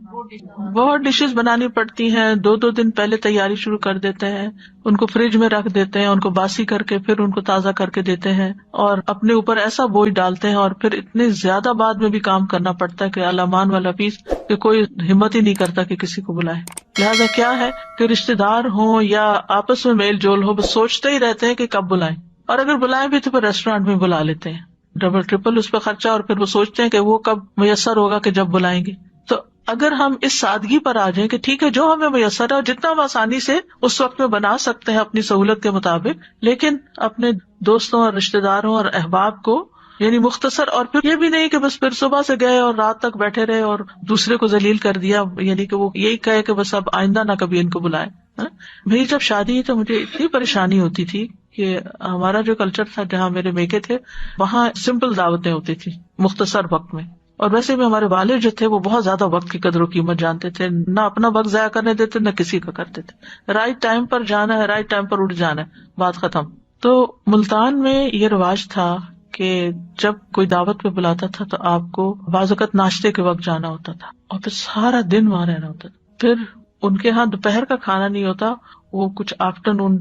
بہت ڈشز بنانی پڑتی ہیں، 2 دن پہلے تیاری شروع کر دیتے ہیں، ان کو فریج میں رکھ دیتے ہیں، ان کو باسی کر کے پھر ان کو تازہ کر کے دیتے ہیں، اور اپنے اوپر ایسا بوجھ ڈالتے ہیں، اور پھر اتنے زیادہ بعد میں بھی کام کرنا پڑتا ہے کہ الامان والا فیس کہ کوئی ہمت ہی نہیں کرتا کہ کسی کو بلائے. لہٰذا کیا ہے کہ رشتے دار ہوں یا آپس میں میل جول ہو، بس سوچتے ہی رہتے ہیں کہ کب بلائیں، اور اگر بلائیں بھی تو پھر ریسٹورینٹ میں بلا لیتے ہیں، ڈبل ٹرپل اس پہ خرچہ، اور پھر وہ سوچتے ہیں کہ وہ کب میسر ہوگا کہ جب بلائیں گے. تو اگر ہم اس سادگی پر آ جائیں کہ ٹھیک ہے جو ہمیں میسر ہے اور جتنا ہم آسانی سے اس وقت میں بنا سکتے ہیں اپنی سہولت کے مطابق، لیکن اپنے دوستوں اور رشتے داروں اور احباب کو یعنی مختصر، اور پھر یہ بھی نہیں کہ بس پھر صبح سے گئے اور رات تک بیٹھے رہے اور دوسرے کو ذلیل کر دیا، یعنی کہ وہ یہی کہے کہ بس اب آئندہ نہ کبھی ان کو بلائے. میری جب شادی تو مجھے اتنی پریشانی ہوتی تھی کہ ہمارا جو کلچر تھا جہاں میرے میکے تھے وہاں سمپل دعوتیں ہوتی تھی مختصر وقت میں، اور ویسے بھی ہمارے والد جو تھے وہ بہت زیادہ وقت کی قدر و قیمت جانتے تھے، نہ اپنا وقت ضائع کرنے دیتے نہ کسی کا کرتے تھے، رائٹ ٹائم پر جانا ہے، رائٹ ٹائم پر اٹھ جانا ہے، بات ختم. تو ملتان میں یہ رواج تھا کہ جب کوئی دعوت پہ بلاتا تھا تو آپ کو بعض اوقات ناشتے کے وقت جانا ہوتا تھا اور پھر سارا دن وہاں رہنا ہوتا تھا. پھر ان کے ہاں دوپہر کا کھانا نہیں ہوتا، وہ کچھ آفٹر نون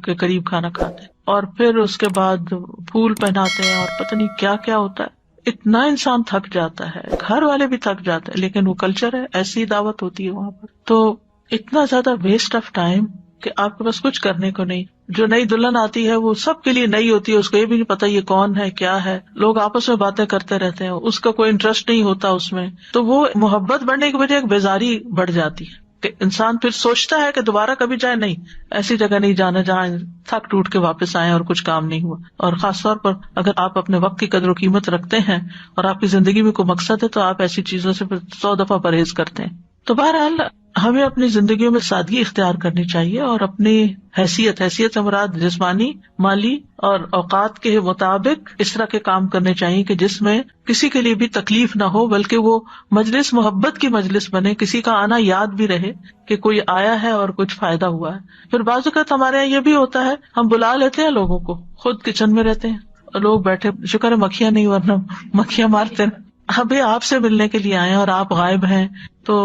کے قریب کھانا کھاتے ہیں، اور پھر اس کے بعد پھول پہناتے ہیں اور پتہ نہیں کیا کیا ہوتا ہے. اتنا انسان تھک جاتا ہے، گھر والے بھی تھک جاتے ہیں، لیکن وہ کلچر ہے، ایسی دعوت ہوتی ہے وہاں پر. تو اتنا زیادہ ویسٹ آف ٹائم کہ آپ کے پاس کچھ کرنے کو نہیں. جو نئی دلہن آتی ہے وہ سب کے لیے نئی ہوتی ہے، اس کو یہ بھی نہیں پتا یہ کون ہے کیا ہے، لوگ آپس میں باتیں کرتے رہتے ہیں، اس کا کوئی انٹرسٹ نہیں ہوتا اس میں. تو وہ محبت بڑھنے کی وجہ ایک بیزاری بڑھ جاتی ہے کہ انسان پھر سوچتا ہے کہ دوبارہ کبھی جائے، نہیں ایسی جگہ نہیں جانا جہاں تھک ٹوٹ کے واپس آئے اور کچھ کام نہیں ہوا. اور خاص طور پر اگر آپ اپنے وقت کی قدر و قیمت رکھتے ہیں اور آپ کی زندگی میں کوئی مقصد ہے تو آپ ایسی چیزوں سے پھر 100 دفعہ پرہیز کرتے ہیں. تو بہرحال ہمیں اپنی زندگیوں میں سادگی اختیار کرنی چاہیے اور اپنی حیثیت سے مراد جسمانی، مالی اور اوقات کے مطابق اس طرح کے کام کرنے چاہیے کہ جس میں کسی کے لیے بھی تکلیف نہ ہو، بلکہ وہ مجلس محبت کی مجلس بنے، کسی کا آنا یاد بھی رہے کہ کوئی آیا ہے اور کچھ فائدہ ہوا ہے. پھر بعض اوقات ہمارے یہاں یہ بھی ہوتا ہے، ہم بلا لیتے ہیں لوگوں کو، خود کچن میں رہتے ہیں اور لوگ بیٹھے، شکر ہے مکھیاں نہیں ورنہ مکھیاں مارتے ہیں. ابھی آپ سے ملنے کے لیے آئے اور آپ غائب ہیں تو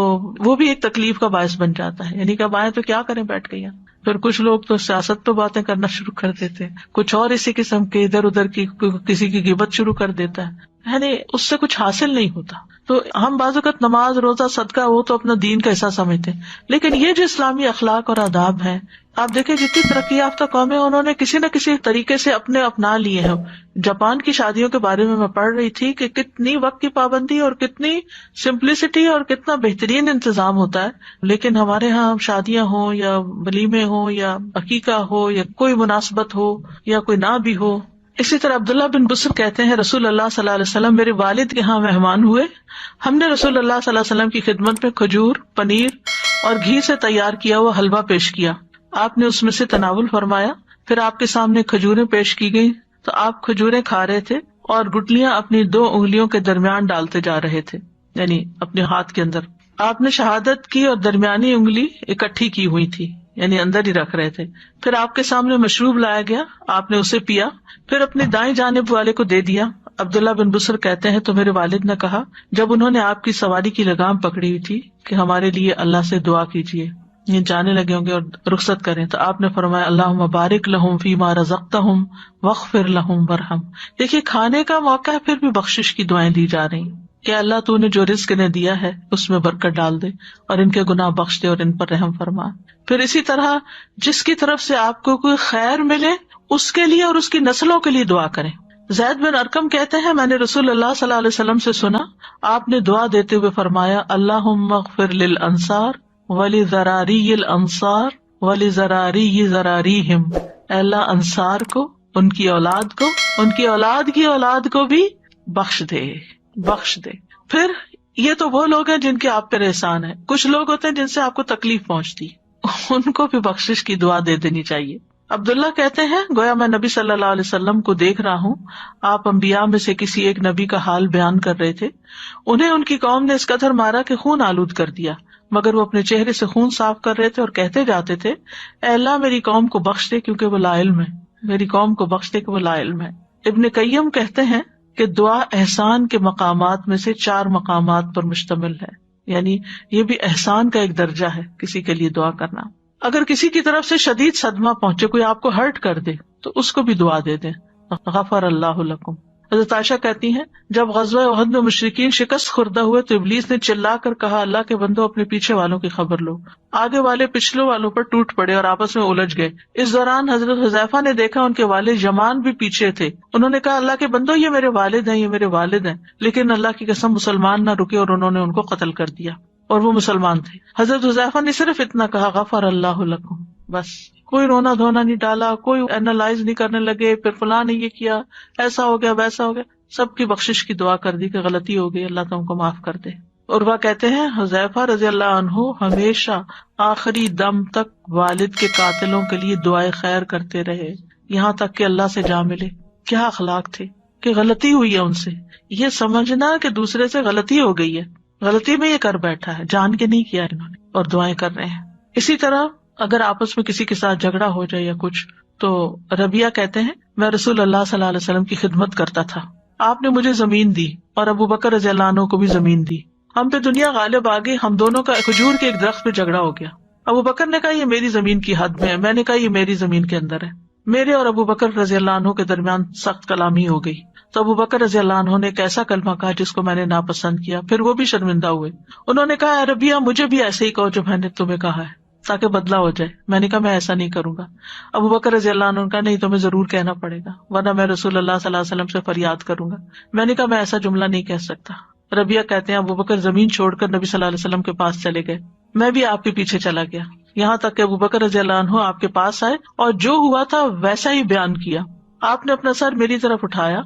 وہ بھی ایک تکلیف کا باعث بن جاتا ہے. یعنی کب آئے تو کیا کریں بیٹھ کے یہاں. پھر کچھ لوگ تو سیاست پہ باتیں کرنا شروع کر دیتے ہیں، کچھ اور اسی قسم کے ادھر ادھر کی کسی کی غیبت شروع کر دیتا ہے، یعنی اس سے کچھ حاصل نہیں ہوتا. تو ہم بعض اوقات نماز روزہ صدقہ وہ تو اپنا دین کا حصہ سمجھتے ہیں، لیکن یہ جو اسلامی اخلاق اور آداب ہیں، آپ دیکھیں جتنی ترقی یافتہ قومیں انہوں نے کسی نہ کسی طریقے سے اپنا لیے ہیں. جاپان کی شادیوں کے بارے میں پڑھ رہی تھی کہ کتنی وقت کی پابندی اور کتنی سمپلسٹی اور کتنا بہترین انتظام ہوتا ہے. لیکن ہمارے ہاں شادیاں ہوں یا ولیمے ہوں یا عقیقہ ہو یا کوئی مناسبت ہو یا کوئی نہ بھی ہو. اسی طرح عبداللہ بن بسر کہتے ہیں رسول اللہ صلی اللہ علیہ وسلم میرے والد کے ہاں مہمان ہوئے، ہم نے رسول اللہ صلی اللہ علیہ وسلم کی خدمت میں کھجور، پنیر اور گھی سے تیار کیا ہوا حلوہ پیش کیا. آپ نے اس میں سے تناول فرمایا، پھر آپ کے سامنے کھجوریں پیش کی گئی تو آپ کھجوریں کھا رہے تھے اور گٹلیاں اپنی 2 انگلیوں کے درمیان ڈالتے جا رہے تھے، یعنی اپنے ہاتھ کے اندر. آپ نے شہادت کی اور درمیانی انگلی اکٹھی کی ہوئی تھی، یعنی اندر ہی رکھ رہے تھے. پھر آپ کے سامنے مشروب لایا گیا، آپ نے اسے پیا، پھر اپنی دائیں جانب والے کو دے دیا. عبداللہ بن بسر کہتے ہیں تو میرے والد نے کہا جب انہوں نے آپ کی سواری کی لگام پکڑی ہوئی تھی کہ ہمارے لیے اللہ سے دعا کیجیے، یہ جانے لگے ہوں گے اور رخصت کریں، تو آپ نے فرمایا اللہم بارک لہم فیما رزقتہم واغفر لہم ورحم. دیکھیے کھانے کا موقع ہے، پھر بھی بخشش کی دعائیں دی جا رہی کہ اللہ تو نے جو رزق انہیں دیا ہے اس میں برکت ڈال دے اور ان کے گناہ بخش دے اور ان پر رحم فرما. پھر اسی طرح جس کی طرف سے آپ کو کوئی خیر ملے اس کے لیے اور اس کی نسلوں کے لیے دعا کریں. زید بن ارقم کہتے ہیں میں نے رسول اللہ صلی اللہ علیہ وسلم سے سنا، آپ نے دعا دیتے ہوئے فرمایا اللہم اغفر للانصار ولذراریی الانصار ولذراریی ذراریہم. اے اللہ انصار کو، ان کی اولاد کو، ان کی اولاد کی اولاد کو بھی بخش دے. پھر یہ تو وہ لوگ ہیں جن کے آپ پر احسان ہے، کچھ لوگ ہوتے ہیں جن سے آپ کو تکلیف پہنچتی، ان کو بھی بخشش کی دعا دے دینی چاہیے. عبداللہ کہتے ہیں گویا میں نبی صلی اللہ علیہ وسلم کو دیکھ رہا ہوں، آپ انبیاء میں سے کسی ایک نبی کا حال بیان کر رہے تھے. انہیں ان کی قوم نے اس قدر مارا کہ خون آلود کر دیا، مگر وہ اپنے چہرے سے خون صاف کر رہے تھے اور کہتے جاتے تھے اے اللہ میری قوم کو بخش دے کیونکہ وہ لا علم ہے، میری قوم کو بخش دے کہ وہ لا علم ہے. ابن قیم کہتے ہیں کہ دعا احسان کے مقامات میں سے 4 مقامات پر مشتمل ہے، یعنی یہ بھی احسان کا ایک درجہ ہے کسی کے لیے دعا کرنا. اگر کسی کی طرف سے شدید صدمہ پہنچے، کوئی آپ کو ہرٹ کر دے تو اس کو بھی دعا دے دیں غفر اللہ لکم. حضرت عائشہ کہتی ہیں جب غزوہ احد میں مشرکین شکست خوردہ ہوئے تو ابلیس نے چلا کر کہا اللہ کے بندو اپنے پیچھے والوں کی خبر لو. آگے والے پچھلے والوں پر ٹوٹ پڑے اور آپس میں الجھ گئے. اس دوران حضرت حذیفہ نے دیکھا ان کے والد یمان بھی پیچھے تھے. انہوں نے کہا اللہ کے بندو یہ میرے والد ہیں، یہ میرے والد ہیں. لیکن اللہ کی قسم مسلمان نہ رکے اور انہوں نے ان کو قتل کر دیا اور وہ مسلمان تھے. حضرت حذیفہ نے صرف اتنا کہا غفر اللہ لکم، بس. کوئی رونا دھونا نہیں ڈالا، کوئی اینالائز نہیں کرنے لگے پھر فلاں نے یہ کیا، ایسا ہو گیا ویسا ہو گیا. سب کی بخشش کی دعا کر دی کہ غلطی ہو گئی، اللہ تم کو معاف کر دے. عروہ کہتے ہیں حذیفہ رضی اللہ عنہ ہمیشہ آخری دم تک والد کے قاتلوں کے لیے دعائے خیر کرتے رہے، یہاں تک کہ اللہ سے جا ملے۔ کیا اخلاق تھے کہ غلطی ہوئی ہے ان سے، یہ سمجھنا کہ دوسرے سے غلطی ہو گئی ہے، غلطی میں یہ کر بیٹھا ہے، جان کے نہیں کیا انہوں نے، اور دعائیں کر رہے ہیں۔ اسی طرح اگر آپس میں کسی کے ساتھ جھگڑا ہو جائے یا کچھ، تو ربیہ کہتے ہیں میں رسول اللہ صلی اللہ علیہ وسلم کی خدمت کرتا تھا، آپ نے مجھے زمین دی اور ابو بکر رضی اللہ عنہ کو بھی زمین دی، ہم پہ دنیا غالب آ گئی، ہم دونوں کا کھجور کے ایک درخت پہ جھگڑا ہو گیا، ابو بکر نے کہا یہ میری زمین کی حد میں ہے، میں نے کہا یہ میری زمین کے اندر ہے، میرے اور ابو بکر رضی اللہ عنہ کے درمیان سخت کلامی ہو گئی، تو ابو بکر رضی اللہ عنہ نے ایک ایسا کلمہ کہا جس کو میں نے ناپسند کیا، پھر وہ بھی شرمندہ ہوئے، انہوں نے کہا اے ربیہ مجھے بھی ایسے ہی کہو جو میں نے تمہیں کہا ہے تاکہ بدلہ ہو جائے، میں نے کہا میں ایسا نہیں کروں گا، ابو بکر رضی اللہ عنہ نے کہا نہیں تمہیں ضرور کہنا پڑے گا ورنہ میں رسول اللہ صلی اللہ علیہ وسلم سے فریاد کروں گا، میں نے کہا میں ایسا جملہ نہیں کہہ سکتا۔ ربیہ کہتے ہیں ابو بکر زمین چھوڑ کر نبی صلی اللہ علیہ وسلم کے پاس چلے گئے، میں بھی آپ کے پیچھے چلا گیا، یہاں تک کہ ابو بکر رضی اللہ عنہ آپ کے پاس آئے اور جو ہوا تھا ویسا ہی بیان کیا، آپ نے اپنا سر میری طرف اٹھایا،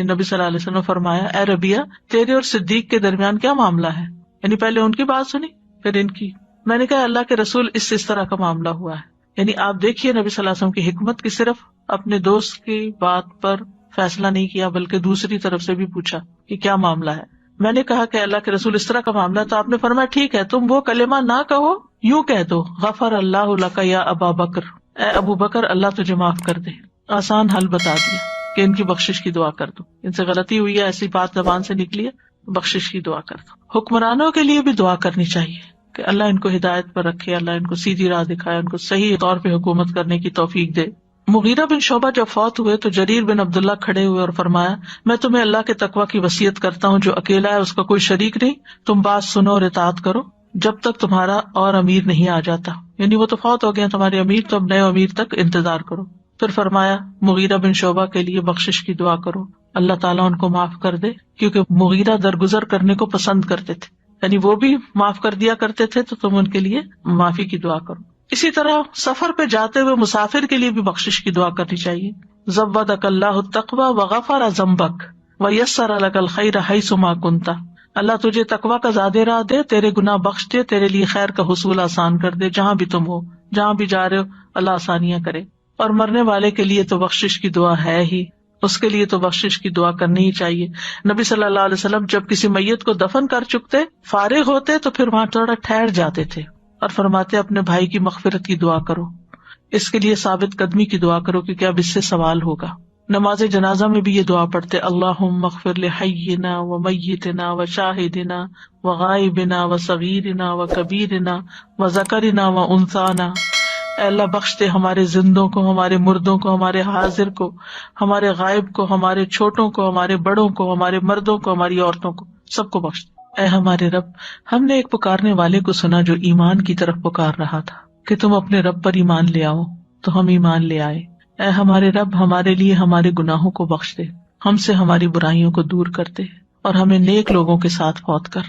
نبی صلی اللہ علیہ وسلم نے فرمایا اے ربیہ تیرے اور صدیق کے درمیان کیا معاملہ ہے، یعنی پہلے ان کی بات سنی پھر ان کی، میں نے کہا اللہ کے رسول اس طرح کا معاملہ ہوا ہے، یعنی آپ دیکھیے نبی صلی اللہ علیہ وسلم کی حکمت کی صرف اپنے دوست کی بات پر فیصلہ نہیں کیا بلکہ دوسری طرف سے بھی پوچھا کہ کیا معاملہ ہے، میں نے کہا کہ اللہ کے رسول اس طرح کا معاملہ، تو آپ نے فرمایا ٹھیک ہے تم وہ کلمہ نہ کہو، یوں کہہ دو غفر اللہ لک یا ابا بکر، اے ابو بکر اللہ تجھے معاف کر دے، آسان حل بتا دیا کہ ان کی بخشش کی دعا کر دو، ان سے غلطی ہوئی ہے ایسی بات زبان سے نکلی ہے بخشش کی دعا کر دو۔ حکمرانوں کے لیے بھی دعا کرنی چاہیے کہ اللہ ان کو ہدایت پر رکھے، اللہ ان کو سیدھی راہ دکھائے، ان کو صحیح طور پہ حکومت کرنے کی توفیق دے۔ مغیرہ بن شعبہ جب فوت ہوئے تو جریر بن عبداللہ کھڑے ہوئے اور فرمایا میں تمہیں اللہ کے تقوی کی وصیت کرتا ہوں، جو اکیلا ہے اس کا کوئی شریک نہیں، تم بات سنو اور اطاعت کرو جب تک تمہارا اور امیر نہیں آ جاتا، یعنی وہ تو فوت ہو گئے تمہارے امیر، تو اب نئے امیر تک انتظار کرو۔ پھر فرمایا مغیرہ بن شعبہ کے لیے بخشش کی دعا کرو، اللہ تعالیٰ ان کو معاف کر دے، کیونکہ مغیرہ درگزر کرنے کو پسند کرتے تھے، یعنی وہ بھی معاف کر دیا کرتے تھے، تو تم ان کے لیے معافی کی دعا کرو۔ اسی طرح سفر پہ جاتے ہوئے مسافر کے لیے بھی بخشش کی دعا کرنی چاہیے، زودک اللہ التقوی وغفر ذنبک ویسر لک الخیر حیث ما کنت، اللہ تجھے تقوی کا زیادہ راہ دے، تیرے گناہ بخش دے، تیرے لیے خیر کا حصول آسان کر دے، جہاں بھی تم ہو، جہاں بھی جا رہے ہو اللہ آسانیاں کرے۔ اور مرنے والے کے لیے تو بخشش کی دعا ہے ہی، اس کے لیے تو بخشش کی دعا کرنی ہی چاہیے۔ نبی صلی اللہ علیہ وسلم جب کسی میت کو دفن کر چکتے فارغ ہوتے تو پھر وہاں تھوڑا ٹھہر جاتے تھے اور فرماتے اپنے بھائی کی مغفرت کی دعا کرو، اس کے لیے ثابت قدمی کی دعا کرو کیونکہ اب اس سے سوال ہوگا۔ نماز جنازہ میں بھی یہ دعا پڑھتے اللہم اغفر لحینا و میتنا و شاہدنا و غائبنا و صغیرنا و کبیرنا و ذکرنا و انثانا، اے اللہ بخش دے ہمارے زندوں کو، ہمارے مردوں کو، ہمارے حاضر کو، ہمارے غائب کو، ہمارے چھوٹوں کو، ہمارے بڑوں کو، ہمارے مردوں کو، ہماری عورتوں کو، سب کو بخش دے۔ اے ہمارے رب، ہم نے ایک پکارنے والے کو سنا جو ایمان کی طرف پکار رہا تھا کہ تم اپنے رب پر ایمان لے آؤ، تو ہم ایمان لے آئے۔ اے ہمارے رب، ہمارے لیے ہمارے گناہوں کو بخش دے، ہم سے ہماری برائیوں کو دور کر دے اور ہمیں نیک لوگوں کے ساتھ فوت کر۔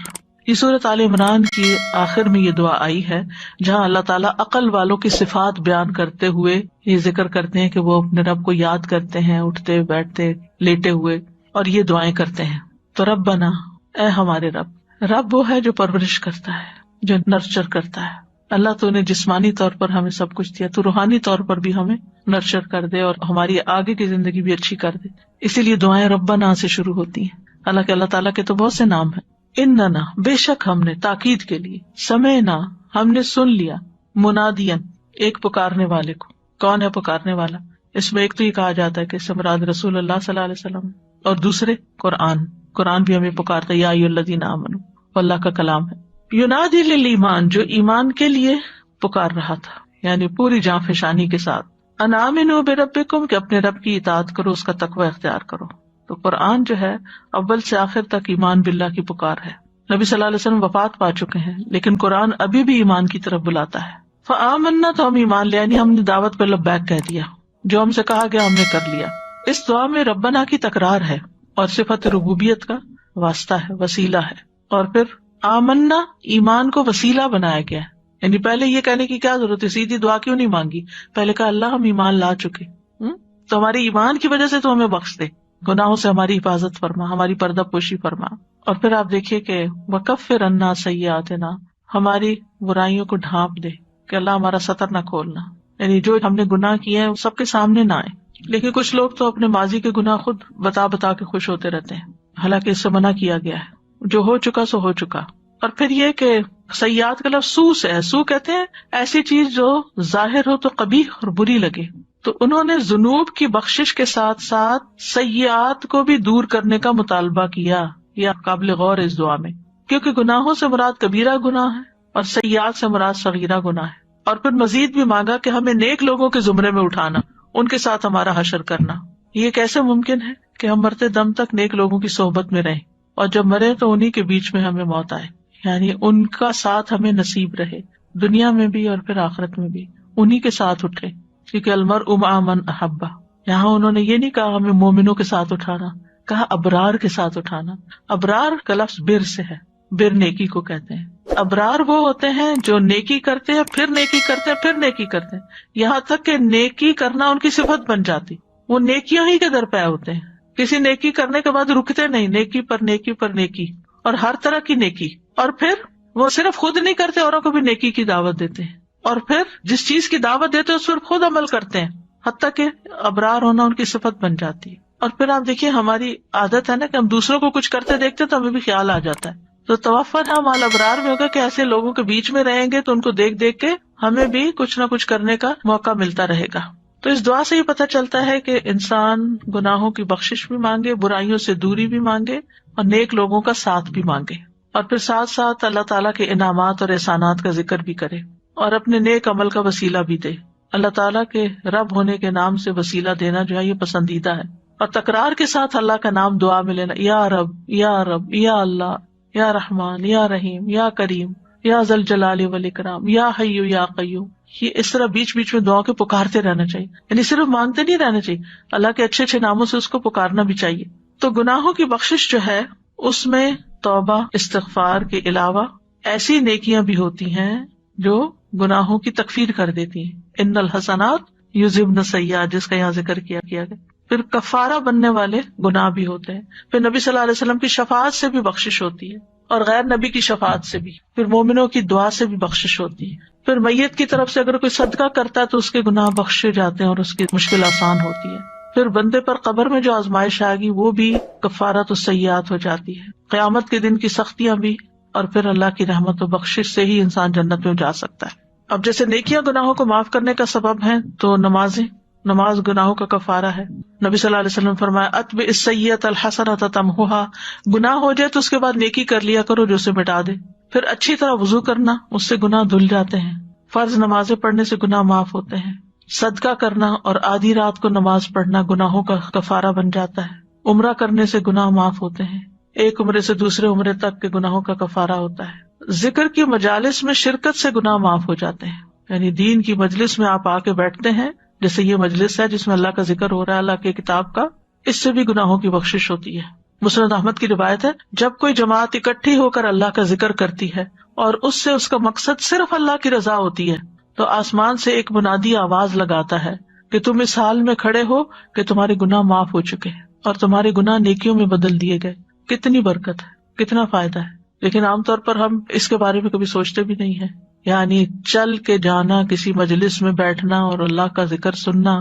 یہ سورۃ آل عمران کی آخر میں یہ دعا آئی ہے جہاں اللہ تعالیٰ عقل والوں کی صفات بیان کرتے ہوئے یہ ذکر کرتے ہیں کہ وہ اپنے رب کو یاد کرتے ہیں اٹھتے بیٹھتے لیٹے ہوئے اور یہ دعائیں کرتے ہیں۔ تو ربنا، اے ہمارے رب، رب وہ ہے جو پرورش کرتا ہے، جو نرچر کرتا ہے۔ اللہ تو نے جسمانی طور پر ہمیں سب کچھ دیا، تو روحانی طور پر بھی ہمیں نرچر کر دے اور ہماری آگے کی زندگی بھی اچھی کر دے۔ اسی لیے دعائیں ربنا سے شروع ہوتی ہیں۔ حالانکہ اللہ تعالیٰ کے تو بہت سے نام ہیں۔ اننا، بے شک ہم نے، تاکید کے لیے، سمعنا، ہم نے سن لیا، منادین، ایک پکارنے والے کو۔ کون ہے پکارنے والا؟ اس میں ایک تو یہ کہا جاتا ہے کہ اس سے مراد رسول اللہ صلی اللہ علیہ وسلم، اور دوسرے قرآن بھی ہمیں پکارتا ہے، یا ایھا الذین آمنوا، وہ اللہ کا کلام ہے۔ ینادی للایمان، جو ایمان کے لیے پکار رہا تھا، یعنی پوری جاں فشانی کے ساتھ، ان آمنوا بربکم، کہ اپنے رب کی اطاعت کرو، اس کا تقوی اختیار کرو۔ تو قرآن جو ہے اول سے آخر تک ایمان باللہ کی پکار ہے۔ نبی صلی اللہ علیہ وسلم وفات پا چکے ہیں لیکن قرآن ابھی بھی ایمان کی طرف بلاتا ہے۔ فآمنا، تو ہم ایمان لے، یعنی ہم نے دعوت پہ لبیک کہہ دیا، جو ہم سے کہا گیا ہم نے کر لیا۔ اس دعا میں ربنا کی تکرار ہے اور صفت ربوبیت کا واسطہ ہے، وسیلہ ہے، اور پھر آمنا، ایمان کو وسیلہ بنایا گیا ہے، یعنی پہلے یہ کہنے کی کیا ضرورت ہے، سیدھی دعا کیوں نہیں مانگی، پہلے کہا اللہ ہم ایمان لا چکے، تو ہماری ایمان کی وجہ سے تو ہمیں بخش دے، گناہوں سے ہماری حفاظت فرما، ہماری پردہ پوشی فرما، اور پھر آپ دیکھیے کہ وَكَفِّرْ عَنَّا سَيِّئَاتِنَا، ہماری برائیوں کو ڈھانپ دے کہ اللہ ہمارا ستر نہ کھولنا، یعنی جو ہم نے گناہ کیے ہیں وہ سب کے سامنے نہ آئے. لیکن کچھ لوگ تو اپنے ماضی کے گناہ خود بتا بتا کے خوش ہوتے رہتے ہیں، حالانکہ اس سے منع کیا گیا ہے. جو ہو چکا سو ہو چکا. اور پھر یہ کہ سیئات کا لفظ سو سے ہے. سو کہتے ہیں ایسی چیز جو ظاہر ہو تو قبیح اور بری لگے. تو انہوں نے ذنوب کی بخشش کے ساتھ ساتھ سیئات کو بھی دور کرنے کا مطالبہ کیا. یہ قابل غور اس دعا میں، کیونکہ گناہوں سے مراد کبیرہ گناہ ہے اور سیئات سے مراد صغیرہ گناہ ہے. اور پھر مزید بھی مانگا کہ ہمیں نیک لوگوں کے زمرے میں اٹھانا، ان کے ساتھ ہمارا حشر کرنا. یہ کیسے ممکن ہے کہ ہم مرتے دم تک نیک لوگوں کی صحبت میں رہیں اور جب مرے تو انہی کے بیچ میں ہمیں موت آئے، یعنی ان کا ساتھ ہمیں نصیب رہے دنیا میں بھی اور پھر آخرت میں بھی، انہی کے ساتھ اٹھے. کیونکہ المرء مع من احب، یہاں انہوں نے یہ نہیں کہا ہمیں مومنوں کے ساتھ اٹھانا، کہا ابرار کے ساتھ اٹھانا. ابرار کا لفظ بر سے ہے، بر نیکی کو کہتے ہیں. ابرار وہ ہوتے ہیں جو نیکی کرتے ہیں پھر نیکی کرتے ہیں پھر نیکی کرتے ہیں، یہاں تک کہ نیکی کرنا ان کی صفت بن جاتی. وہ نیکیوں ہی کے در پہ ہوتے ہیں، کسی نیکی کرنے کے بعد رکتے نہیں، نیکی پر نیکی پر نیکی اور ہر طرح کی نیکی. اور پھر وہ صرف خود نہیں کرتے، اوروں کو بھی نیکی کی دعوت دیتے ہیں، اور پھر جس چیز کی دعوت دیتے ہیں اس پر خود عمل کرتے ہیں، حتیٰ کہ ابرار ہونا ان کی صفت بن جاتی ہے. اور پھر آپ دیکھیے ہماری عادت ہے نا کہ ہم دوسروں کو کچھ کرتے دیکھتے تو ہمیں بھی خیال آ جاتا ہے. تو توفر ہم الابرار میں ہوگا کہ ایسے لوگوں کے بیچ میں رہیں گے تو ان کو دیکھ دیکھ کے ہمیں بھی کچھ نہ کچھ کرنے کا موقع ملتا رہے گا. تو اس دعا سے یہ پتہ چلتا ہے کہ انسان گناہوں کی بخشش بھی مانگے، برائیوں سے دوری بھی مانگے اور نیک لوگوں کا ساتھ بھی مانگے، اور پھر ساتھ ساتھ اللہ تعالیٰ کے انعامات اور احسانات کا ذکر بھی کرے اور اپنے نیک عمل کا وسیلہ بھی دے. اللہ تعالیٰ کے رب ہونے کے نام سے وسیلہ دینا جو ہے یہ پسندیدہ ہے، اور تکرار کے ساتھ اللہ کا نام دعا میں لینا، یا رب یا رب یا اللہ یا رحمان یا رحیم یا کریم یا ذل جلال والاکرام یا حی یا قیوم. یہ اس طرح بیچ بیچ میں دعاؤں کے پکارتے رہنا چاہیے، یعنی صرف مانگتے نہیں رہنا چاہیے، اللہ کے اچھے اچھے ناموں سے اس کو پکارنا بھی چاہیے. تو گناہوں کی بخشش جو ہے اس میں توبہ استغفار کے علاوہ ایسی نیکیاں بھی ہوتی ہیں جو گناہوں کی تکفیر کر دیتی ہیں. ان الحسنات یذہبن السیئات جس کا یہاں ذکر کیا گیا. پھر کفارہ بننے والے گناہ بھی ہوتے ہیں. پھر نبی صلی اللہ علیہ وسلم کی شفاعت سے بھی بخشش ہوتی ہے اور غیر نبی کی شفاعت سے بھی. پھر مومنوں کی دعا سے بھی بخشش ہوتی ہے. پھر میت کی طرف سے اگر کوئی صدقہ کرتا ہے تو اس کے گناہ بخشے جاتے ہیں اور اس کی مشکل آسان ہوتی ہے. پھر بندے پر قبر میں جو آزمائش آئے گی وہ بھی کفارۃ السیئات ہو جاتی ہے. قیامت کے دن کی سختیاں بھی، اور پھر اللہ کی رحمت و بخشش سے ہی انسان جنت میں جا سکتا ہے. اب جیسے نیکیاں گناہوں کو معاف کرنے کا سبب ہیں تو نماز گناہوں کا کفارہ ہے. نبی صلی اللہ علیہ وسلم فرمایا اتبع السیئۃ الحسنۃ تمحوها، گناہ ہو جائے تو اس کے بعد نیکی کر لیا کرو جو اسے مٹا دے. پھر اچھی طرح وضو کرنا، اس سے گناہ دھل جاتے ہیں. فرض نمازیں پڑھنے سے گناہ معاف ہوتے ہیں. صدقہ کرنا اور آدھی رات کو نماز پڑھنا گناہوں کا کفارہ بن جاتا ہے. عمرہ کرنے سے گناہ معاف ہوتے ہیں. ایک عمرے سے دوسرے عمرے تک کے گناہوں کا کفارہ ہوتا ہے. ذکر کی مجالس میں شرکت سے گناہ معاف ہو جاتے ہیں، یعنی دین کی مجلس میں آپ آ کے بیٹھتے ہیں، جیسے یہ مجلس ہے جس میں اللہ کا ذکر ہو رہا ہے، اللہ کی کتاب کا، اس سے بھی گناہوں کی بخشش ہوتی ہے. مسند احمد کی روایت ہے جب کوئی جماعت اکٹھی ہو کر اللہ کا ذکر کرتی ہے اور اس سے اس کا مقصد صرف اللہ کی رضا ہوتی ہے تو آسمان سے ایک منادی آواز لگاتا ہے کہ تم اس حال میں کھڑے ہو کہ تمہارے گناہ معاف ہو چکے ہیں اور تمہارے گناہ نیکیوں میں بدل دیے گئے. کتنی برکت ہے، کتنا فائدہ ہے. لیکن عام طور پر ہم اس کے بارے میں کبھی سوچتے بھی نہیں ہیں. یعنی چل کے جانا، کسی مجلس میں بیٹھنا اور اللہ کا ذکر سننا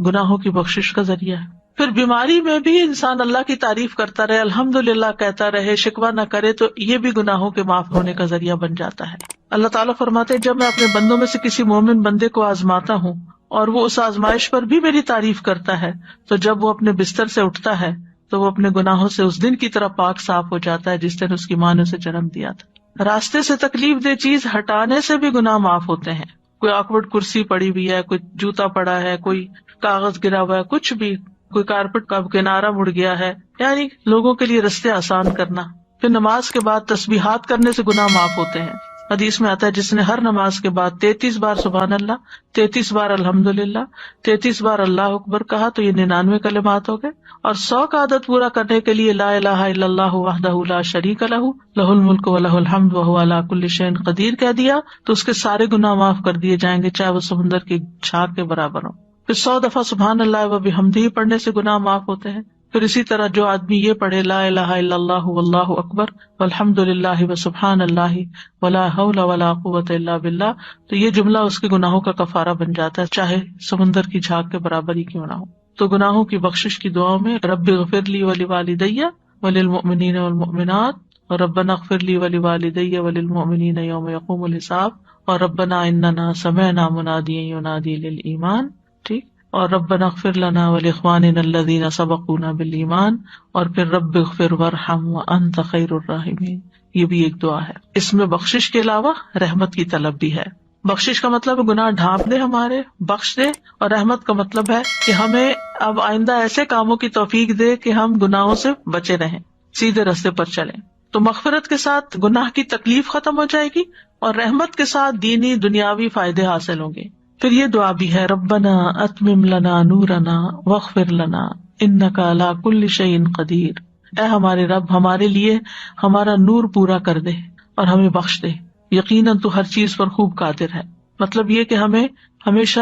گناہوں کی بخشش کا ذریعہ ہے. پھر بیماری میں بھی انسان اللہ کی تعریف کرتا رہے، الحمدللہ کہتا رہے، شکوہ نہ کرے تو یہ بھی گناہوں کے معاف ہونے کا ذریعہ بن جاتا ہے. اللہ تعالیٰ فرماتے ہیں جب میں اپنے بندوں میں سے کسی مومن بندے کو آزماتا ہوں اور وہ اس آزمائش پر بھی میری تعریف کرتا ہے تو جب وہ اپنے بستر سے اٹھتا ہے تو وہ اپنے گناہوں سے اس دن کی طرح پاک صاف ہو جاتا ہے جس دن اس کی ماں نے اسے جنم دیا تھا. راستے سے تکلیف دہ چیز ہٹانے سے بھی گناہ معاف ہوتے ہیں. کوئی آکورڈ کرسی پڑی ہوئی ہے، کوئی جوتا پڑا ہے، کوئی کاغذ گرا ہوا ہے، کچھ بھی، کوئی کارپٹ کا کنارہ مڑ گیا ہے، یعنی لوگوں کے لیے رستے آسان کرنا. پھر نماز کے بعد تسبیحات کرنے سے گناہ معاف ہوتے ہیں. حدیث میں آتا ہے جس نے ہر نماز کے بعد 33 بار سبحان اللہ، 33 بار الحمدللہ، 33 بار اللہ اکبر کہا تو یہ 99 کلمات ہو گئے، اور 100 کا عدد پورا کرنے کے لیے لا الہ الا اللہ وحدہ لا شریک لہ لہ الملک ولہ الحمد وہو علی کل شیء قدیر کہہ دیا تو اس کے سارے گناہ معاف کر دیے جائیں گے چاہے وہ سمندر کی چھاگ کے برابر ہوں. پھر 100 دفعہ سبحان اللہ و بحمدہ پڑھنے سے گناہ معاف ہوتے ہیں. پھر اسی طرح جو آدمی یہ پڑھے لا الہ الا اللہ واللہ اکبر والحمد للہ وسبحان اللہ ولا حول ولا قوۃ الا باللہ، تو یہ جملہ اس کے گناہوں کا کفارہ بن جاتا ہے، چاہے سمندر کی جھاگ کے برابر ہی کیوں نہ ہو۔ تو گناہوں کی بخشش کی دعاؤں میں رب اغفر لی ولوالدی وللمؤمنین والمؤمنات، اور ربنا اغفر لی ولوالدی وللمؤمنین یوم یقوم الحساب، اور ربنا اننا سمعنا منادیا ینادی للایمان، ٹھیک، اور ربنا اغفر لنا ولاخواننا الذین سبقونا بالایمان، اور پھر رب اغفر وارحم وانت خیر الراحمین، یہ بھی ایک دعا ہے۔ اس میں بخشش کے علاوہ رحمت کی طلب بھی ہے۔ بخشش کا مطلب ہے گناہ ڈھانپ دے ہمارے، بخش دے، اور رحمت کا مطلب ہے کہ ہمیں اب آئندہ ایسے کاموں کی توفیق دے کہ ہم گناہوں سے بچے رہیں، سیدھے راستے پر چلیں۔ تو مغفرت کے ساتھ گناہ کی تکلیف ختم ہو جائے گی، اور رحمت کے ساتھ دینی دنیاوی فائدے حاصل ہوں گے۔ پھر یہ دعا بھی ہے ربنا اتمم لنا نورنا واغفر لنا انک علی کل شیء قدیر، اے ہمارے رب ہمارے لیے ہمارا نور پورا کر دے اور ہمیں بخش دے، یقیناً تو ہر چیز پر خوب قادر ہے۔ مطلب یہ کہ ہمیں ہمیشہ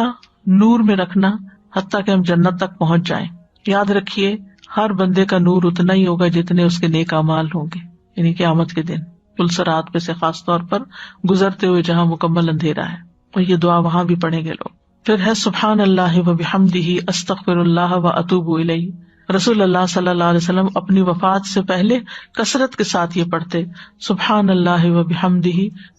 نور میں رکھنا حتیٰ کہ ہم جنت تک پہنچ جائیں۔ یاد رکھیے ہر بندے کا نور اتنا ہی ہوگا جتنے اس کے نیک اعمال ہوں گے، یعنی قیامت کے دن پلسرات پہ سے خاص طور پر گزرتے ہوئے جہاں مکمل اندھیرا ہے، اور یہ دعا وہاں بھی پڑھیں گے لوگ۔ پھر ہے سبحان اللہ وبحمدہ استغفر اللہ واتوب الیہ، رسول اللہ صلی اللہ علیہ وسلم اپنی وفات سے پہلے کثرت کے ساتھ یہ پڑھتے، سبحان اللہ وبحمدہ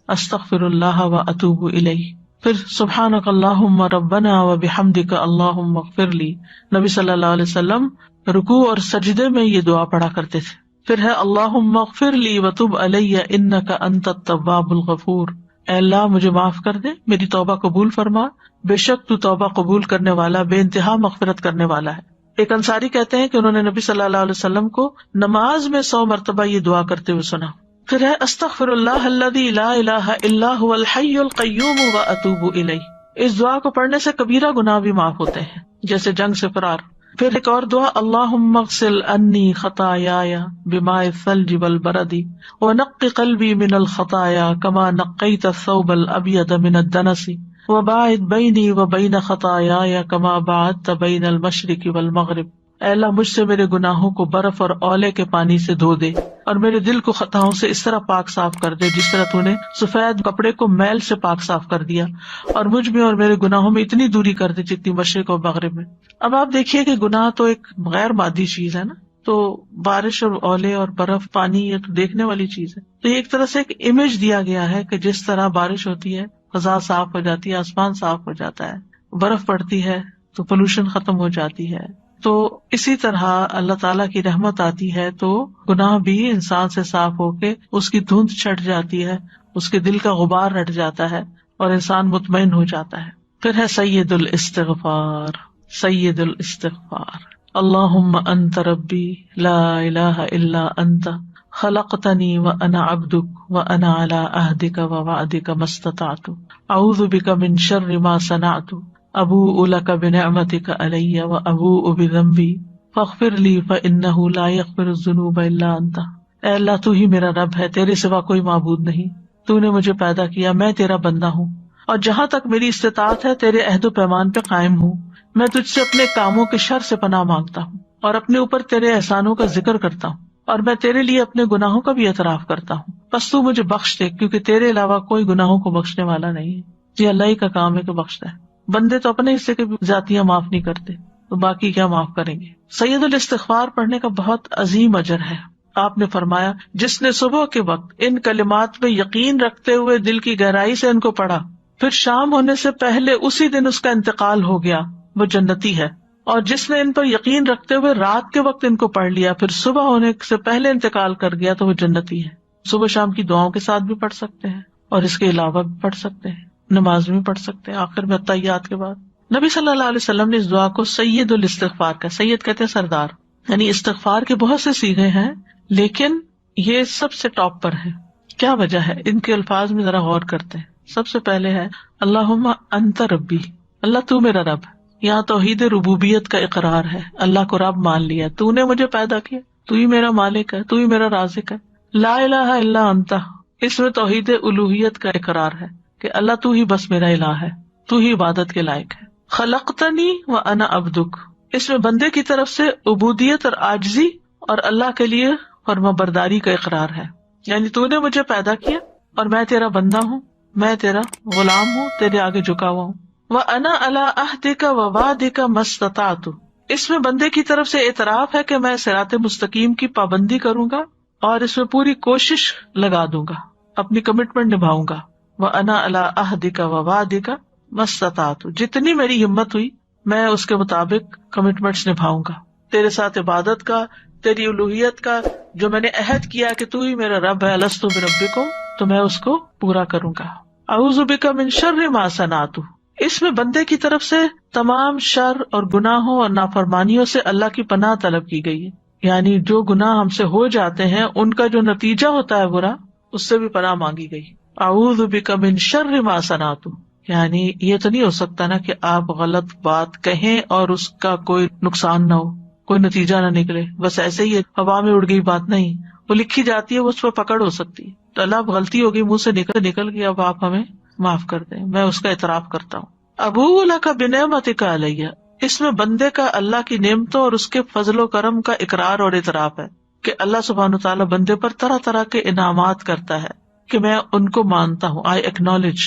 استغفر اللہ واتوب الیہ۔ پھر سبحانک اللہم ربنا وبحمدک اللہم اغفر لی، نبی صلی اللہ علیہ وسلم رکوع اور سجدے میں یہ دعا پڑھا کرتے تھے۔ پھر ہے اللہم اغفر لی وتب علی انک انت التواب الغفور، اے اللہ مجھے معاف کر دے، میری توبہ قبول فرما، بے شک تو توبہ قبول کرنے والا، بے انتہا مغفرت کرنے والا ہے۔ ایک انصاری کہتے ہیں کہ انہوں نے نبی صلی اللہ علیہ وسلم کو نماز میں 100 مرتبہ یہ دعا کرتے ہوئے سنا۔ پھر ہے استغفر اللہ الذی لا الہ الا هو الحی القیوم واتوب الیہ، اس دعا کو پڑھنے سے کبیرہ گناہ بھی معاف ہوتے ہیں، جیسے جنگ سے فرار۔ پھر ایک اور دعا اللہم اغسل انی خطایای بماء الثلج والبرد ونقی قلبی من الخطایا کما نقیت الثوب الابیض من الدنس وباعد بینی وبین خطایای کما باعدت بین المشرق والمغرب، اے اللہ مجھ سے میرے گناہوں کو برف اور اولے کے پانی سے دھو دے، اور میرے دل کو خطاؤں سے اس طرح پاک صاف کر دے جس طرح تو نے سفید کپڑے کو میل سے پاک صاف کر دیا، اور مجھ میں اور میرے گناہوں میں اتنی دوری کر دے جتنی مشرق اور مغرب میں۔ اب آپ دیکھیے کہ گناہ تو ایک غیر مادی چیز ہے نا، تو بارش اور اولے اور برف پانی یہ تو دیکھنے والی چیز ہے، تو یہ ایک طرح سے ایک امیج دیا گیا ہے کہ جس طرح بارش ہوتی ہے فضا صاف ہو جاتی ہے، آسمان صاف ہو جاتا ہے، برف پڑتی ہے تو پولوشن ختم ہو جاتی ہے، تو اسی طرح اللہ تعالیٰ کی رحمت آتی ہے تو گناہ بھی انسان سے صاف ہو کے اس کی دھند چھٹ جاتی ہے، اس کے دل کا غبار ہٹ جاتا ہے اور انسان مطمئن ہو جاتا ہے۔ پھر ہے سید الاستغفار، سید الاستغفار اللہم انت ربی لا الہ الا انت خلقتنی وانا عبدک وانا علی عہدک ووعدک ما استطعت اعوذ بک من شر ما صنعت ابوء لک بنعمتک علی وابوء بذنبی فاغفر لی فانہ لا یغفر الذنوب الا انت، اے اللہ تو ہی میرا رب ہے، تیرے سوا کوئی معبود نہیں، تو نے مجھے پیدا کیا، میں تیرا بندہ ہوں، اور جہاں تک میری استطاعت ہے تیرے عہد و پیمان پہ قائم ہوں، میں تجھ سے اپنے کاموں کے شر سے پناہ مانگتا ہوں اور اپنے اوپر تیرے احسانوں کا ذکر کرتا ہوں، اور میں تیرے لیے اپنے گناہوں کا بھی اعتراف کرتا ہوں، بس تو مجھے بخش دے کیونکہ تیرے علاوہ کوئی گناہوں کو بخشنے والا نہیں ہے، یہ اللہ ہی کا کام ہے کہ بخشتا ہے، بندے تو اپنے حصے کی ذاتیاں معاف نہیں کرتے تو باقی کیا معاف کریں گے۔ سید الاستغفار پڑھنے کا بہت عظیم اجر ہے۔ آپ نے فرمایا جس نے صبح کے وقت ان کلمات میں یقین رکھتے ہوئے دل کی گہرائی سے ان کو پڑھا، پھر شام ہونے سے پہلے اسی دن اس کا انتقال ہو گیا، وہ جنتی ہے، اور جس نے ان پر یقین رکھتے ہوئے رات کے وقت ان کو پڑھ لیا پھر صبح ہونے سے پہلے انتقال کر گیا تو وہ جنتی ہے۔ صبح شام کی دعاؤں کے ساتھ بھی پڑھ سکتے ہیں اور اس کے علاوہ بھی پڑھ سکتے ہیں، نماز میں پڑھ سکتے ہیں، آخر میں التحیات کے بعد۔ نبی صلی اللہ علیہ وسلم نے اس دعا کو سید الاستغفار کا، سید کہتے ہیں سردار، یعنی استغفار کے بہت سے صیغے ہیں لیکن یہ سب سے ٹاپ پر ہے۔ کیا وجہ ہے؟ ان کے الفاظ میں ذرا غور کرتے ہیں۔ سب سے پہلے ہے اللہم انت ربی، اللہ تو میرا رب ہے، یہاں توحید ربوبیت کا اقرار ہے، اللہ کو رب مان لیا، تو نے مجھے پیدا کیا، تو ہی میرا مالک ہے، تو ہی میرا رازق ہے۔ لا الہ الا انت، اس میں توحید الوہیت کا اقرار ہے کہ اللہ تو ہی بس میرا الہ ہے، تو ہی عبادت کے لائق ہے۔ خلقتنی وانا عبدک، اس میں بندے کی طرف سے عبودیت اور عاجزی اور اللہ کے لیے فرما برداری کا اقرار ہے، یعنی تو نے مجھے پیدا کیا اور میں تیرا بندہ ہوں، میں تیرا غلام ہوں، تیرے آگے جھکا ہوا ہوں۔ وَأَنَا عَلَىٰ عَهْدِكَ وَوَعْدِكَ مَا اسْتَطَعْتُ، اس میں بندے کی طرف سے اعتراف ہے کہ میں صراط مستقیم کی پابندی کروں گا اور اس میں پوری کوشش لگا دوں گا، اپنی کمٹمنٹ نبھاؤں گا۔ وَأَنَا عَلَىٰ عَهْدِكَ وَوَعْدِكَ مَا اسْتَطَعْتُ، جتنی میری ہمت ہوئی میں اس کے مطابق کمٹمنٹس نبھاؤں گا، تیرے ساتھ عبادت کا، تیری الوہیت کا، جو میں نے عہد کیا کہ تو ہی میرا رب ہے، الستو بربکم، تو میں اس کو پورا کروں گا۔ اعوذ بک من شر ما صنعت، اس میں بندے کی طرف سے تمام شر اور گناہوں اور نافرمانیوں سے اللہ کی پناہ طلب کی گئی ہے، یعنی جو گناہ ہم سے ہو جاتے ہیں ان کا جو نتیجہ ہوتا ہے برا، اس سے بھی پناہ مانگی گئی۔ اعوذ بک من شر ما صنعت، یعنی یہ تو نہیں ہو سکتا نا کہ آپ غلط بات کہیں اور اس کا کوئی نقصان نہ ہو، کوئی نتیجہ نہ نکلے، بس ایسے ہی ہوا میں اڑ گئی بات نہیں، وہ لکھی جاتی ہے، اس پہ پکڑ ہو سکتی ہے۔ تو اللہ اب غلطی ہو گئی، منہ سے نکل گئی، اب آپ ہمیں معاف کر دیں، میں اس کا اعتراف کرتا ہوں۔ ابوء لک بنعمتک علیہ، اس میں بندے کا اللہ کی نعمتوں اور اس کے فضل و کرم کا اقرار اور اعتراف ہے کہ اللہ سبحانہ وتعالی بندے پر طرح طرح کے انعامات کرتا ہے کہ میں ان کو مانتا ہوں، آئی ایکنالج۔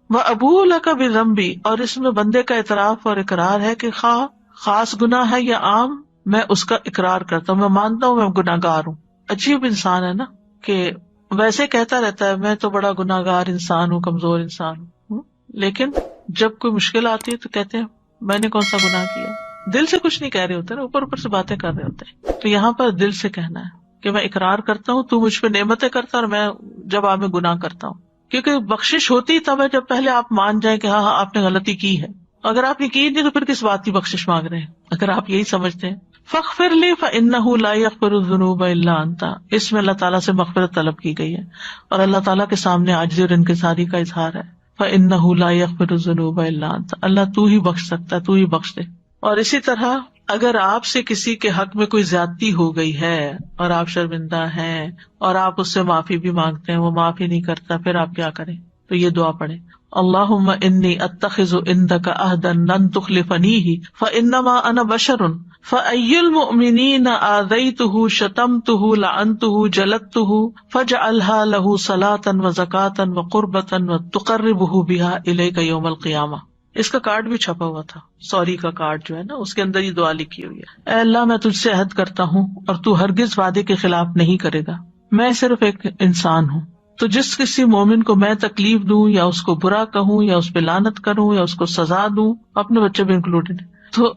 وَأَبُوءُ لَكَ بِذَنبِي، اور اس میں بندے کا اعتراف اور اقرار ہے کہ خاص گناہ ہے یا عام، میں اس کا اقرار کرتا ہوں، میں مانتا ہوں میں گناہگار ہوں۔ عجیب انسان ہے نا کہ ویسے کہتا رہتا ہے میں تو بڑا گناہگار انسان ہوں، کمزور انسان ہوں، لیکن جب کوئی مشکل آتی ہے تو کہتے ہیں میں نے کون سا گناہ کیا، دل سے کچھ نہیں کہہ رہے ہوتے نا، اوپر اوپر سے باتیں کر رہے ہوتے ہیں۔ تو یہاں پر دل سے کہنا ہے کہ میں اقرار کرتا ہوں تو مجھ پہ نعمتیں کرتا اور میں جب آپ میں گناہ کرتا ہوں، کیونکہ بخشش ہوتی تب ہے جب پہلے آپ مان جائیں کہ ہاں آپ نے غلطی کی ہے، اگر آپ نے کی نہیں تو پھر کس بات کی بخشش مانگ رہے ہیں، اگر آپ یہی سمجھتے ہیں۔ فاغفر لی فانہ لا یغفر الذنوب الا انت، اس میں اللہ تعالیٰ سے مغفرت طلب کی گئی ہے اور اللہ تعالیٰ کے سامنے عاجزی اور انکساری کا اظہار ہے۔ فانہ لا یغفر الذنوب الا انت، اللہ تو ہی بخش سکتا ہے، تو ہی بخش دے۔ اور اسی طرح اگر آپ سے کسی کے حق میں کوئی زیادتی ہو گئی ہے اور آپ شرمندہ ہیں اور آپ اس سے معافی بھی مانگتے ہیں، وہ معافی نہیں کرتا، پھر آپ کیا کریں؟ تو یہ دعا پڑھیں، اللہم انی اتخذ عندک عہدا لن تخلفنیہ فانما انا بشر فای المؤمنین آذیتہ شتمتہ لعنتہ جلدتہ فاجعلها له صلاۃ وزکاۃ وقربۃ وتقربہ بہا الیک یوم القیامہ۔ اس کا کارڈ بھی چھپا ہوا تھا، سوری کا کارڈ جو ہے نا، اس کے اندر یہ دعا لکھی ہوئی ہے، اے اللہ میں تجھ سے عہد کرتا ہوں اور تو ہرگز وعدے کے خلاف نہیں کرے گا، میں صرف ایک انسان ہوں، تو جس کسی مومن کو میں تکلیف دوں یا اس کو برا کہوں یا اس پہ لعنت کروں یا اس کو سزا دوں، اپنے بچے بھی انکلوڈیڈ،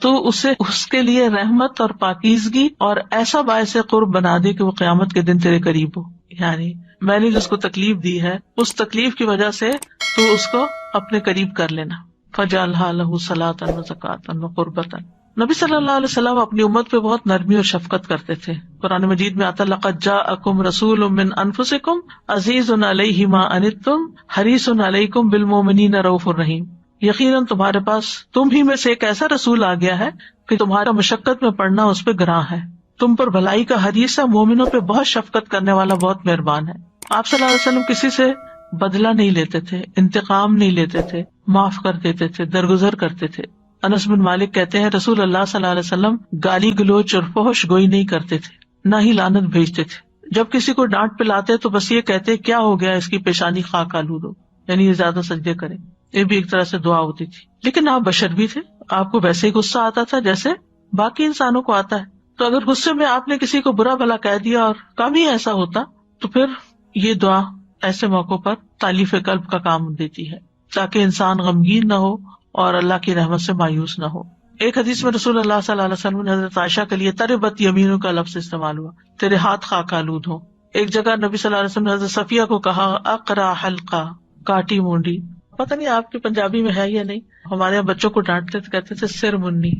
تو اسے اس کے لیے رحمت اور پاکیزگی اور ایسا باعث قرب بنا دے کہ وہ قیامت کے دن تیرے قریب ہو، یعنی میں نے جس کو تکلیف دی ہے اس تکلیف کی وجہ سے تو اس کو اپنے قریب کر لینا۔ فجعلها له صلاۃ وزکاۃ وقربۃ۔ نبی صلی اللہ علیہ وسلم اپنی امت پہ بہت نرمی اور شفقت کرتے تھے، قرآن مجید میں آتا لقد جاءکم رسول من انفسکم عزیز علیہ ما عنتم حریص علیکم بالمؤمنین رؤوف رحیم، یقیناً تمہارے پاس تم ہی میں سے ایک ایسا رسول آ گیا ہے کہ تمہارا مشقت میں پڑنا اس پہ گراں ہے، تم پر بھلائی کا حریص ہے، مومنوں پہ بہت شفقت کرنے والا، بہت مہربان ہے۔ آپ صلی اللہ علیہ وسلم کسی سے بدلہ نہیں لیتے تھے، انتقام نہیں لیتے تھے، معاف کر دیتے تھے، درگزر کرتے تھے۔ انس بن مالک کہتے ہیں رسول اللہ صلی اللہ علیہ وسلم گالی گلوچ اور فحش گوئی نہیں کرتے تھے، نہ ہی لعنت بھیجتے تھے، جب کسی کو ڈانٹ پلاتے تو بس یہ کہتے کیا ہو گیا، اس کی پیشانی خاک آلود ہو، یعنی یہ زیادہ سجدے کرے، یہ بھی ایک طرح سے دعا ہوتی تھی۔ لیکن آپ بشر بھی تھے، آپ کو ویسے ہی غصہ آتا تھا جیسے باقی انسانوں کو آتا ہے، تو اگر غصے میں آپ نے کسی کو برا بھلا کہہ دیا اور کم ہی ایسا ہوتا تو پھر یہ دعا ایسے موقع پر تالیف قلب کا کام دیتی ہے، تاکہ انسان غمگین نہ ہو اور اللہ کی رحمت سے مایوس نہ ہو۔ ایک حدیث میں رسول اللہ صلی اللہ علیہ وسلم نے حضرت عائشہ کے لیے تربت یمینوں کا لفظ استعمال ہوا، تیرے ہاتھ خاک آلود ہو۔ ایک جگہ نبی صلی اللہ علیہ وسلم نے حضرت صفیہ کو کہا اقرا حلقہ، کاٹی مونڈی، پتہ نہیں آپ کی پنجابی میں ہے یا نہیں، ہمارے یہاں بچوں کو ڈانٹتے تھے، کہتے تھے سر منی،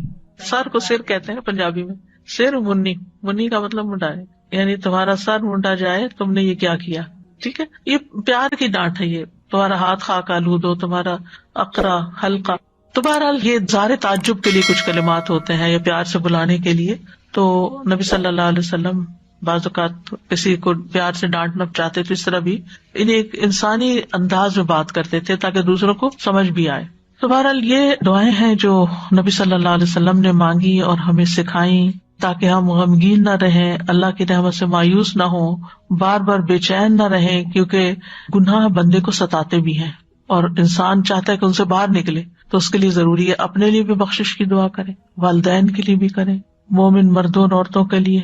سر کو سر کہتے ہیں پنجابی میں، سر منی، منی کا مطلب منڈائے، یعنی تمہارا سر مونڈا جائے، تم نے یہ کیا کیا، ٹھیک ہے، یہ پیار کی ڈانٹ ہے، یہ تمہارا ہاتھ خاک آلود ہو، تمہارا اقرا حلقہ۔ تو بہرحال یہ ظاہر تعجب کے لیے کچھ کلمات ہوتے ہیں یا پیار سے بلانے کے لیے، تو نبی صلی اللہ علیہ وسلم بعض اوقات کسی کو پیار سے ڈانٹنا چاہتے تو اس طرح بھی انہیں ایک انسانی انداز میں بات کرتے تھے تاکہ دوسروں کو سمجھ بھی آئے۔ تو بہرحال یہ دعائیں ہیں جو نبی صلی اللہ علیہ وسلم نے مانگی اور ہمیں سکھائیں تاکہ ہم غمگین نہ رہیں، اللہ کی رحمت سے مایوس نہ ہوں، بار بار بے چین نہ رہیں، کیونکہ گناہ بندے کو ستاتے بھی ہیں اور انسان چاہتا ہے کہ ان سے باہر نکلے. تو اس کے لیے ضروری ہے اپنے لیے بھی بخشش کی دعا کریں، والدین کے لیے بھی کریں، مومن مردوں اور عورتوں کے لیے،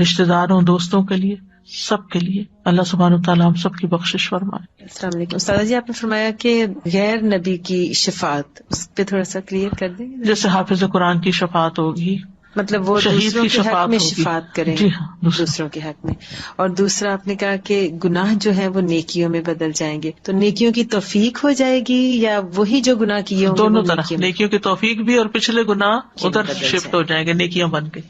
رشتہ داروں دوستوں کے لیے، سب کے لیے. اللہ سبحانہ وتعالیٰ ہم سب کی بخشش فرمائے. السلام علیکم استاد جی، آپ نے فرمایا کہ غیر نبی کی شفاعت، اس پہ تھوڑا سا کلیئر کر دیں گے؟ جیسے حافظ قرآن کی شفاعت ہوگی، مطلب وہ شہید دوسروں کی کے حق شفاعت میں ہوگی. شفاعت کریں. جی ہاں، دوسروں کے حق میں. اور دوسرا آپ نے کہا کہ گناہ جو ہے وہ نیکیوں میں بدل جائیں گے، تو نیکیوں کی توفیق ہو جائے گی یا وہی جو گناہ کیے ہوں گے دونوں وہ طرح نیکیوں کی توفیق بھی اور پچھلے گناہ ادھر شفٹ ہو جائیں گے نیکیاں بن کے.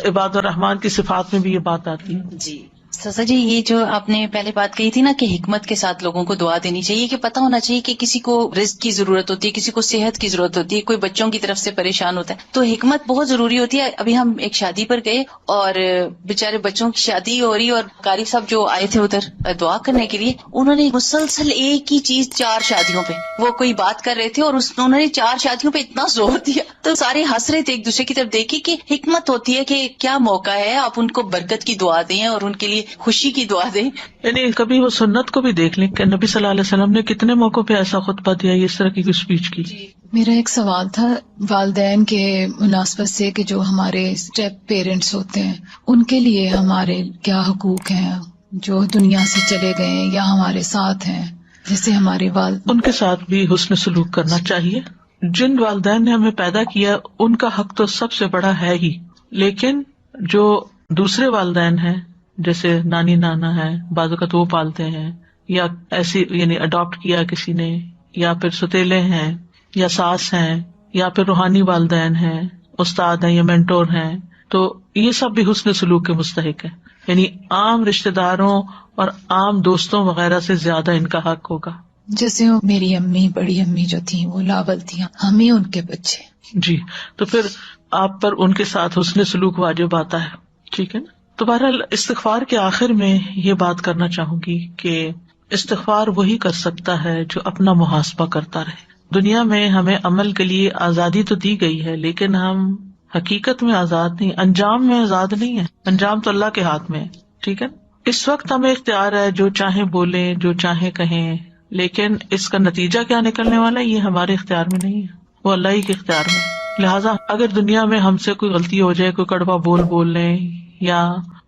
عباد الرحمان کی صفات میں بھی یہ بات آتی ہے. جی سزا جی، یہ جو آپ نے پہلے بات کہی تھی نا کہ حکمت کے ساتھ لوگوں کو دعا دینی چاہیے، کہ پتہ ہونا چاہیے کہ کسی کو رزق کی ضرورت ہوتی ہے، کسی کو صحت کی ضرورت ہوتی ہے، کوئی بچوں کی طرف سے پریشان ہوتا ہے، تو حکمت بہت ضروری ہوتی ہے. ابھی ہم ایک شادی پر گئے اور بےچارے بچوں کی شادی ہو رہی، اور قاری صاحب جو آئے تھے ادھر دعا کرنے کے لیے، انہوں نے مسلسل ایک ہی چیز 4 شادیوں پہ، وہ کوئی بات کر رہے تھے اور انہوں نے 4 شادیوں پہ اتنا زور دیا تو سارے ہنس رہے تھے، ایک دوسرے کی طرف دیکھی کہ حکمت ہوتی ہے کہ کیا موقع ہے آپ ان کو برکت کی دعا دیں اور ان کے لیے خوشی کی دعا دیں. یعنی کبھی وہ سنت کو بھی دیکھ لیں کہ نبی صلی اللہ علیہ وسلم نے کتنے موقعوں پہ ایسا خطبہ دیا، اس طرح کی اسپیچ کی. میرا ایک سوال تھا والدین کے مناسبت سے کہ جو ہمارے اسٹیپ پیرنٹس ہوتے ہیں ان کے لیے ہمارے کیا حقوق ہیں جو دنیا سے چلے گئے ہیں یا ہمارے ساتھ ہیں، جیسے ہمارے ان کے ساتھ بھی حسن سلوک کرنا چاہیے. جن والدین نے ہمیں پیدا کیا ان کا حق تو سب سے بڑا ہے ہی، لیکن جو دوسرے والدین ہیں جیسے نانی نانا ہے، بعض اوقات وہ پالتے ہیں، یا ایسی یعنی اڈاپٹ کیا کسی نے، یا پھر ستیلے ہیں، یا ساس ہیں، یا پھر روحانی والدین ہیں، استاد ہیں یا مینٹور ہیں، تو یہ سب بھی حسن سلوک کے مستحق ہے. یعنی عام رشتہ داروں اور عام دوستوں وغیرہ سے زیادہ ان کا حق ہوگا. جیسے میری امی بڑی امی جو تھیں وہ لاول تھیں، ہم ہی ان کے بچے. جی، تو پھر آپ پر ان کے ساتھ حسن سلوک واجب آتا ہے. ٹھیک ہے نا. تو بہرحال استغفار کے آخر میں یہ بات کرنا چاہوں گی کہ استغفار وہی کر سکتا ہے جو اپنا محاسبہ کرتا رہے. دنیا میں ہمیں عمل کے لیے آزادی تو دی گئی ہے، لیکن ہم حقیقت میں آزاد نہیں، انجام میں آزاد نہیں ہے. انجام تو اللہ کے ہاتھ میں ہے. ٹھیک ہے. اس وقت ہمیں اختیار ہے، جو چاہیں بولیں، جو چاہیں کہیں، لیکن اس کا نتیجہ کیا نکلنے والا ہے یہ ہمارے اختیار میں نہیں ہے، وہ اللہ ہی کے اختیار میں. لہٰذا اگر دنیا میں ہم سے کوئی غلطی ہو جائے، کوئی کڑوا بول لیں یا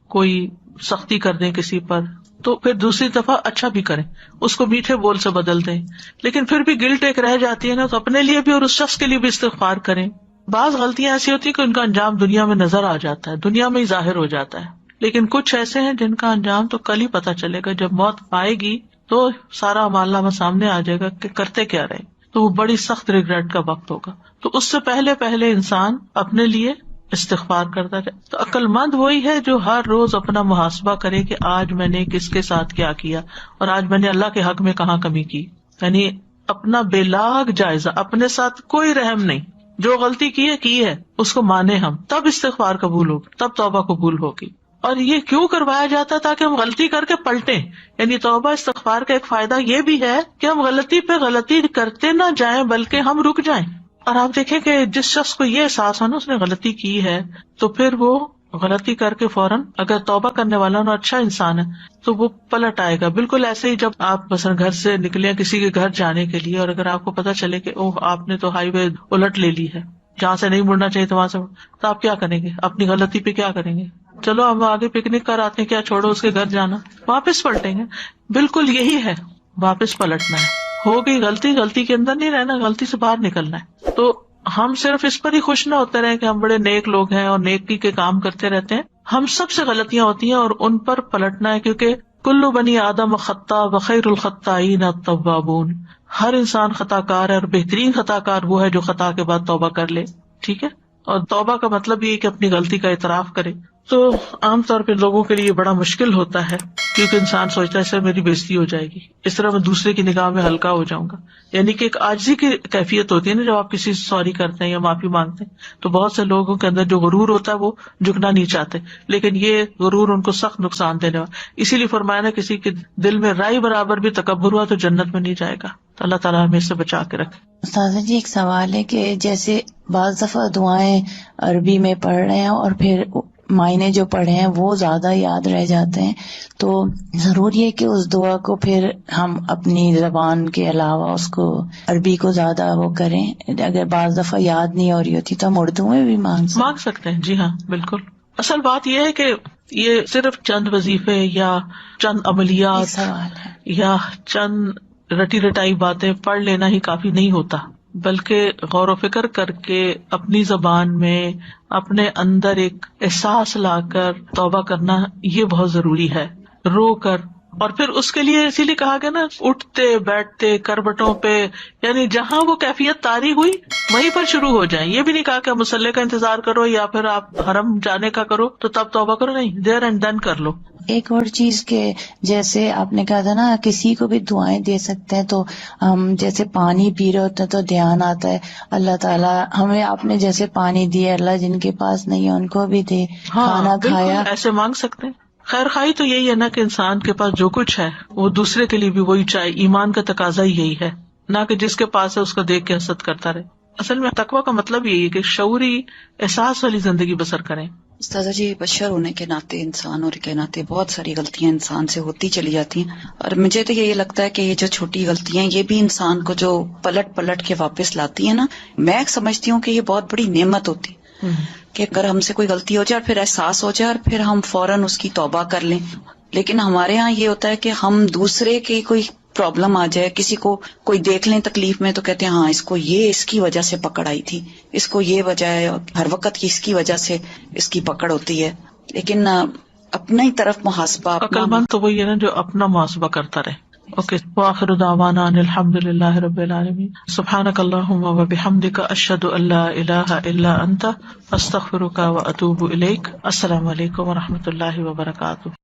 کوئی سختی کر دیں کسی پر، تو پھر دوسری دفعہ اچھا بھی کریں، اس کو میٹھے بول سے بدل دیں. لیکن پھر بھی گلٹ ایک رہ جاتی ہے نا، تو اپنے لیے بھی اور اس شخص کے لیے بھی استغفار کریں. بعض غلطیاں ایسی ہوتی ہیں کہ ان کا انجام دنیا میں نظر آ جاتا ہے، دنیا میں ہی ظاہر ہو جاتا ہے، لیکن کچھ ایسے ہیں جن کا انجام تو کل ہی پتہ چلے گا. جب موت آئے گی تو سارا اعمال نامہ سامنے آ جائے گا کہ کرتے کیا رہے، تو وہ بڑی سخت ریگریٹ کا وقت ہوگا. تو اس سے پہلے انسان اپنے لیے استغفار کرتا رہے. تو عقل مند وہی ہے جو ہر روز اپنا محاسبہ کرے کہ آج میں نے کس کے ساتھ کیا کیا اور آج میں نے اللہ کے حق میں کہاں کمی کی. یعنی اپنا بے لاگ جائزہ، اپنے ساتھ کوئی رحم نہیں. جو غلطی کی ہے اس کو مانے ہم، تب استغفار قبول ہوگی، تب توبہ قبول ہوگی. اور یہ کیوں کروایا جاتا ہے؟ تاکہ ہم غلطی کر کے پلٹیں. یعنی توبہ استغفار کا ایک فائدہ یہ بھی ہے کہ ہم غلطی پہ غلطی کرتے نہ جائیں بلکہ ہم رک جائیں. اور آپ دیکھیں کہ جس شخص کو یہ احساس ہو نا اس نے غلطی کی ہے، تو پھر وہ غلطی کر کے فوراً اگر توبہ کرنے والا اور اچھا انسان ہے تو وہ پلٹ آئے گا. بالکل ایسے ہی جب آپ مثلاً گھر سے نکلے کسی کے گھر جانے کے لیے، اور اگر آپ کو پتا چلے کہ اوہ آپ نے تو ہائی وے الٹ لے لی ہے، جہاں سے نہیں مڑنا چاہیے تو وہاں سے، تو آپ کیا کریں گے؟ اپنی غلطی پہ کیا کریں گے؟ چلو ہم آگے پکنک کر آتے ہیں، کیا چھوڑو اس کے گھر جانا، واپس پلٹیں گے. بالکل یہی ہے، واپس پلٹنا ہے. ہو گئی غلطی کے اندر نہیں رہنا، غلطی سے باہر نکلنا ہے. تو ہم صرف اس پر ہی خوش نہ ہوتے رہے کہ ہم بڑے نیک لوگ ہیں اور نیکی کے کام کرتے رہتے ہیں. ہم سب سے غلطیاں ہوتی ہیں اور ان پر پلٹنا ہے، کیونکہ کل بنی آدم خطا وخیر الخطائین التوابون. ہر انسان خطا کار ہے اور بہترین خطا کار وہ ہے جو خطا کے بعد توبہ کر لے. ٹھیک ہے. اور توبہ کا مطلب یہ کہ اپنی غلطی کا اعتراف کرے. تو عام طور پہ لوگوں کے لیے بڑا مشکل ہوتا ہے، کیونکہ انسان سوچتا ہے سر میری بےزتی ہو جائے گی، اس طرح میں دوسرے کی نگاہ میں ہلکا ہو جاؤں گا. یعنی کہ ایک عاجزی کی کیفیت ہوتی ہے نا، جب آپ کسی سے سوری کرتے ہیں یا معافی مانگتے ہیں. تو بہت سے لوگوں کے اندر جو غرور ہوتا ہے وہ جھکنا نہیں چاہتے، لیکن یہ غرور ان کو سخت نقصان دینے والا. اسی لیے فرمایا نا کسی کے دل میں رائی برابر بھی تکبر ہوا تو جنت میں نہیں جائے گا. تو اللہ تعالیٰ ہمیں اس سے بچا کے رکھے. استاذہ جی ایک سوال ہے کہ جیسے بعض دفعہ دعائیں عربی میں پڑھ رہے ہیں اور پھر معنی جو پڑھے ہیں وہ زیادہ یاد رہ جاتے ہیں، تو ضروری ہے کہ اس دعا کو پھر ہم اپنی زبان کے علاوہ اس کو عربی کو زیادہ وہ کریں؟ اگر بعض دفعہ یاد نہیں ہو رہی ہوتی تو ہم اردو میں بھی مانگ سکتے ہیں. جی ہاں بالکل. اصل بات یہ ہے کہ یہ صرف چند وظیفے یا چند عملیات سوال ہے یا چند رٹی رٹائی باتیں پڑھ لینا ہی کافی نہیں ہوتا، بلکہ غور و فکر کر کے اپنی زبان میں اپنے اندر ایک احساس لا کر توبہ کرنا یہ بہت ضروری ہے، رو کر. اور پھر اس کے لیے اسی لیے کہا گیا نا، اٹھتے بیٹھتے کربٹوں پہ، یعنی جہاں وہ کیفیت طاری ہوئی وہیں پر شروع ہو جائیں. یہ بھی نہیں کہا کہ مصلی کا انتظار کرو یا پھر آپ حرم جانے کا کرو تو تب توبہ کرو، نہیں، دیر اینڈ دین کر لو. ایک اور چیز کہ جیسے آپ نے کہا تھا نا کسی کو بھی دعائیں دے سکتے ہیں، تو ہم جیسے پانی پی رہے ہوتے ہیں تو دھیان آتا ہے اللہ تعالیٰ ہمیں آپ نے جیسے پانی دیا، اللہ جن کے پاس نہیں ہے ان کو بھی دے. کھانا کھایا ایسے مانگ سکتے ہیں. خیر خواہی تو یہی ہے نا کہ انسان کے پاس جو کچھ ہے وہ دوسرے کے لیے بھی وہی چاہے. ایمان کا تقاضا ہی یہی ہے، نہ کہ جس کے پاس ہے اس کو دیکھ کے حسد کرتا رہے. اصل میں تقویٰ کا مطلب یہی ہے کہ شعوری احساس والی زندگی بسر کریں. استاذہ جی بشر ہونے کے ناطے، انسان ہونے کے ناطے بہت ساری غلطیاں انسان سے ہوتی چلی جاتی ہیں، اور مجھے تو یہ لگتا ہے کہ یہ جو چھوٹی غلطیاں یہ بھی انسان کو جو پلٹ کے واپس لاتی ہیں نا، میں سمجھتی ہوں کہ یہ بہت بڑی نعمت ہوتی کہ اگر ہم سے کوئی غلطی ہو جائے اور پھر احساس ہو جائے اور پھر ہم فوراً اس کی توبہ کر لیں. لیکن ہمارے ہاں یہ ہوتا ہے کہ ہم دوسرے کی کوئی پرابلم آ جائے، کسی کو کوئی دیکھ لیں تکلیف میں تو کہتے ہیں ہاں اس کو یہ اس کی وجہ سے پکڑ آئی تھی، اس کو یہ وجہ ہے، ہر وقت کی اس کی وجہ سے اس کی پکڑ ہوتی ہے. لیکن اپنا ہی طرف محاسبہ، عقل مند تو وہی ہے نا جو اپنا محاسبہ کرتا رہے. اوکے، وآخر دعوانا ان الحمد للہ رب العالمین. سبحانک اللہم وبحمدک، اشہد ان لا الہ الا انت، استغفرک واتوب الیک. السلام علیکم ورحمۃ اللہ وبرکاتہ.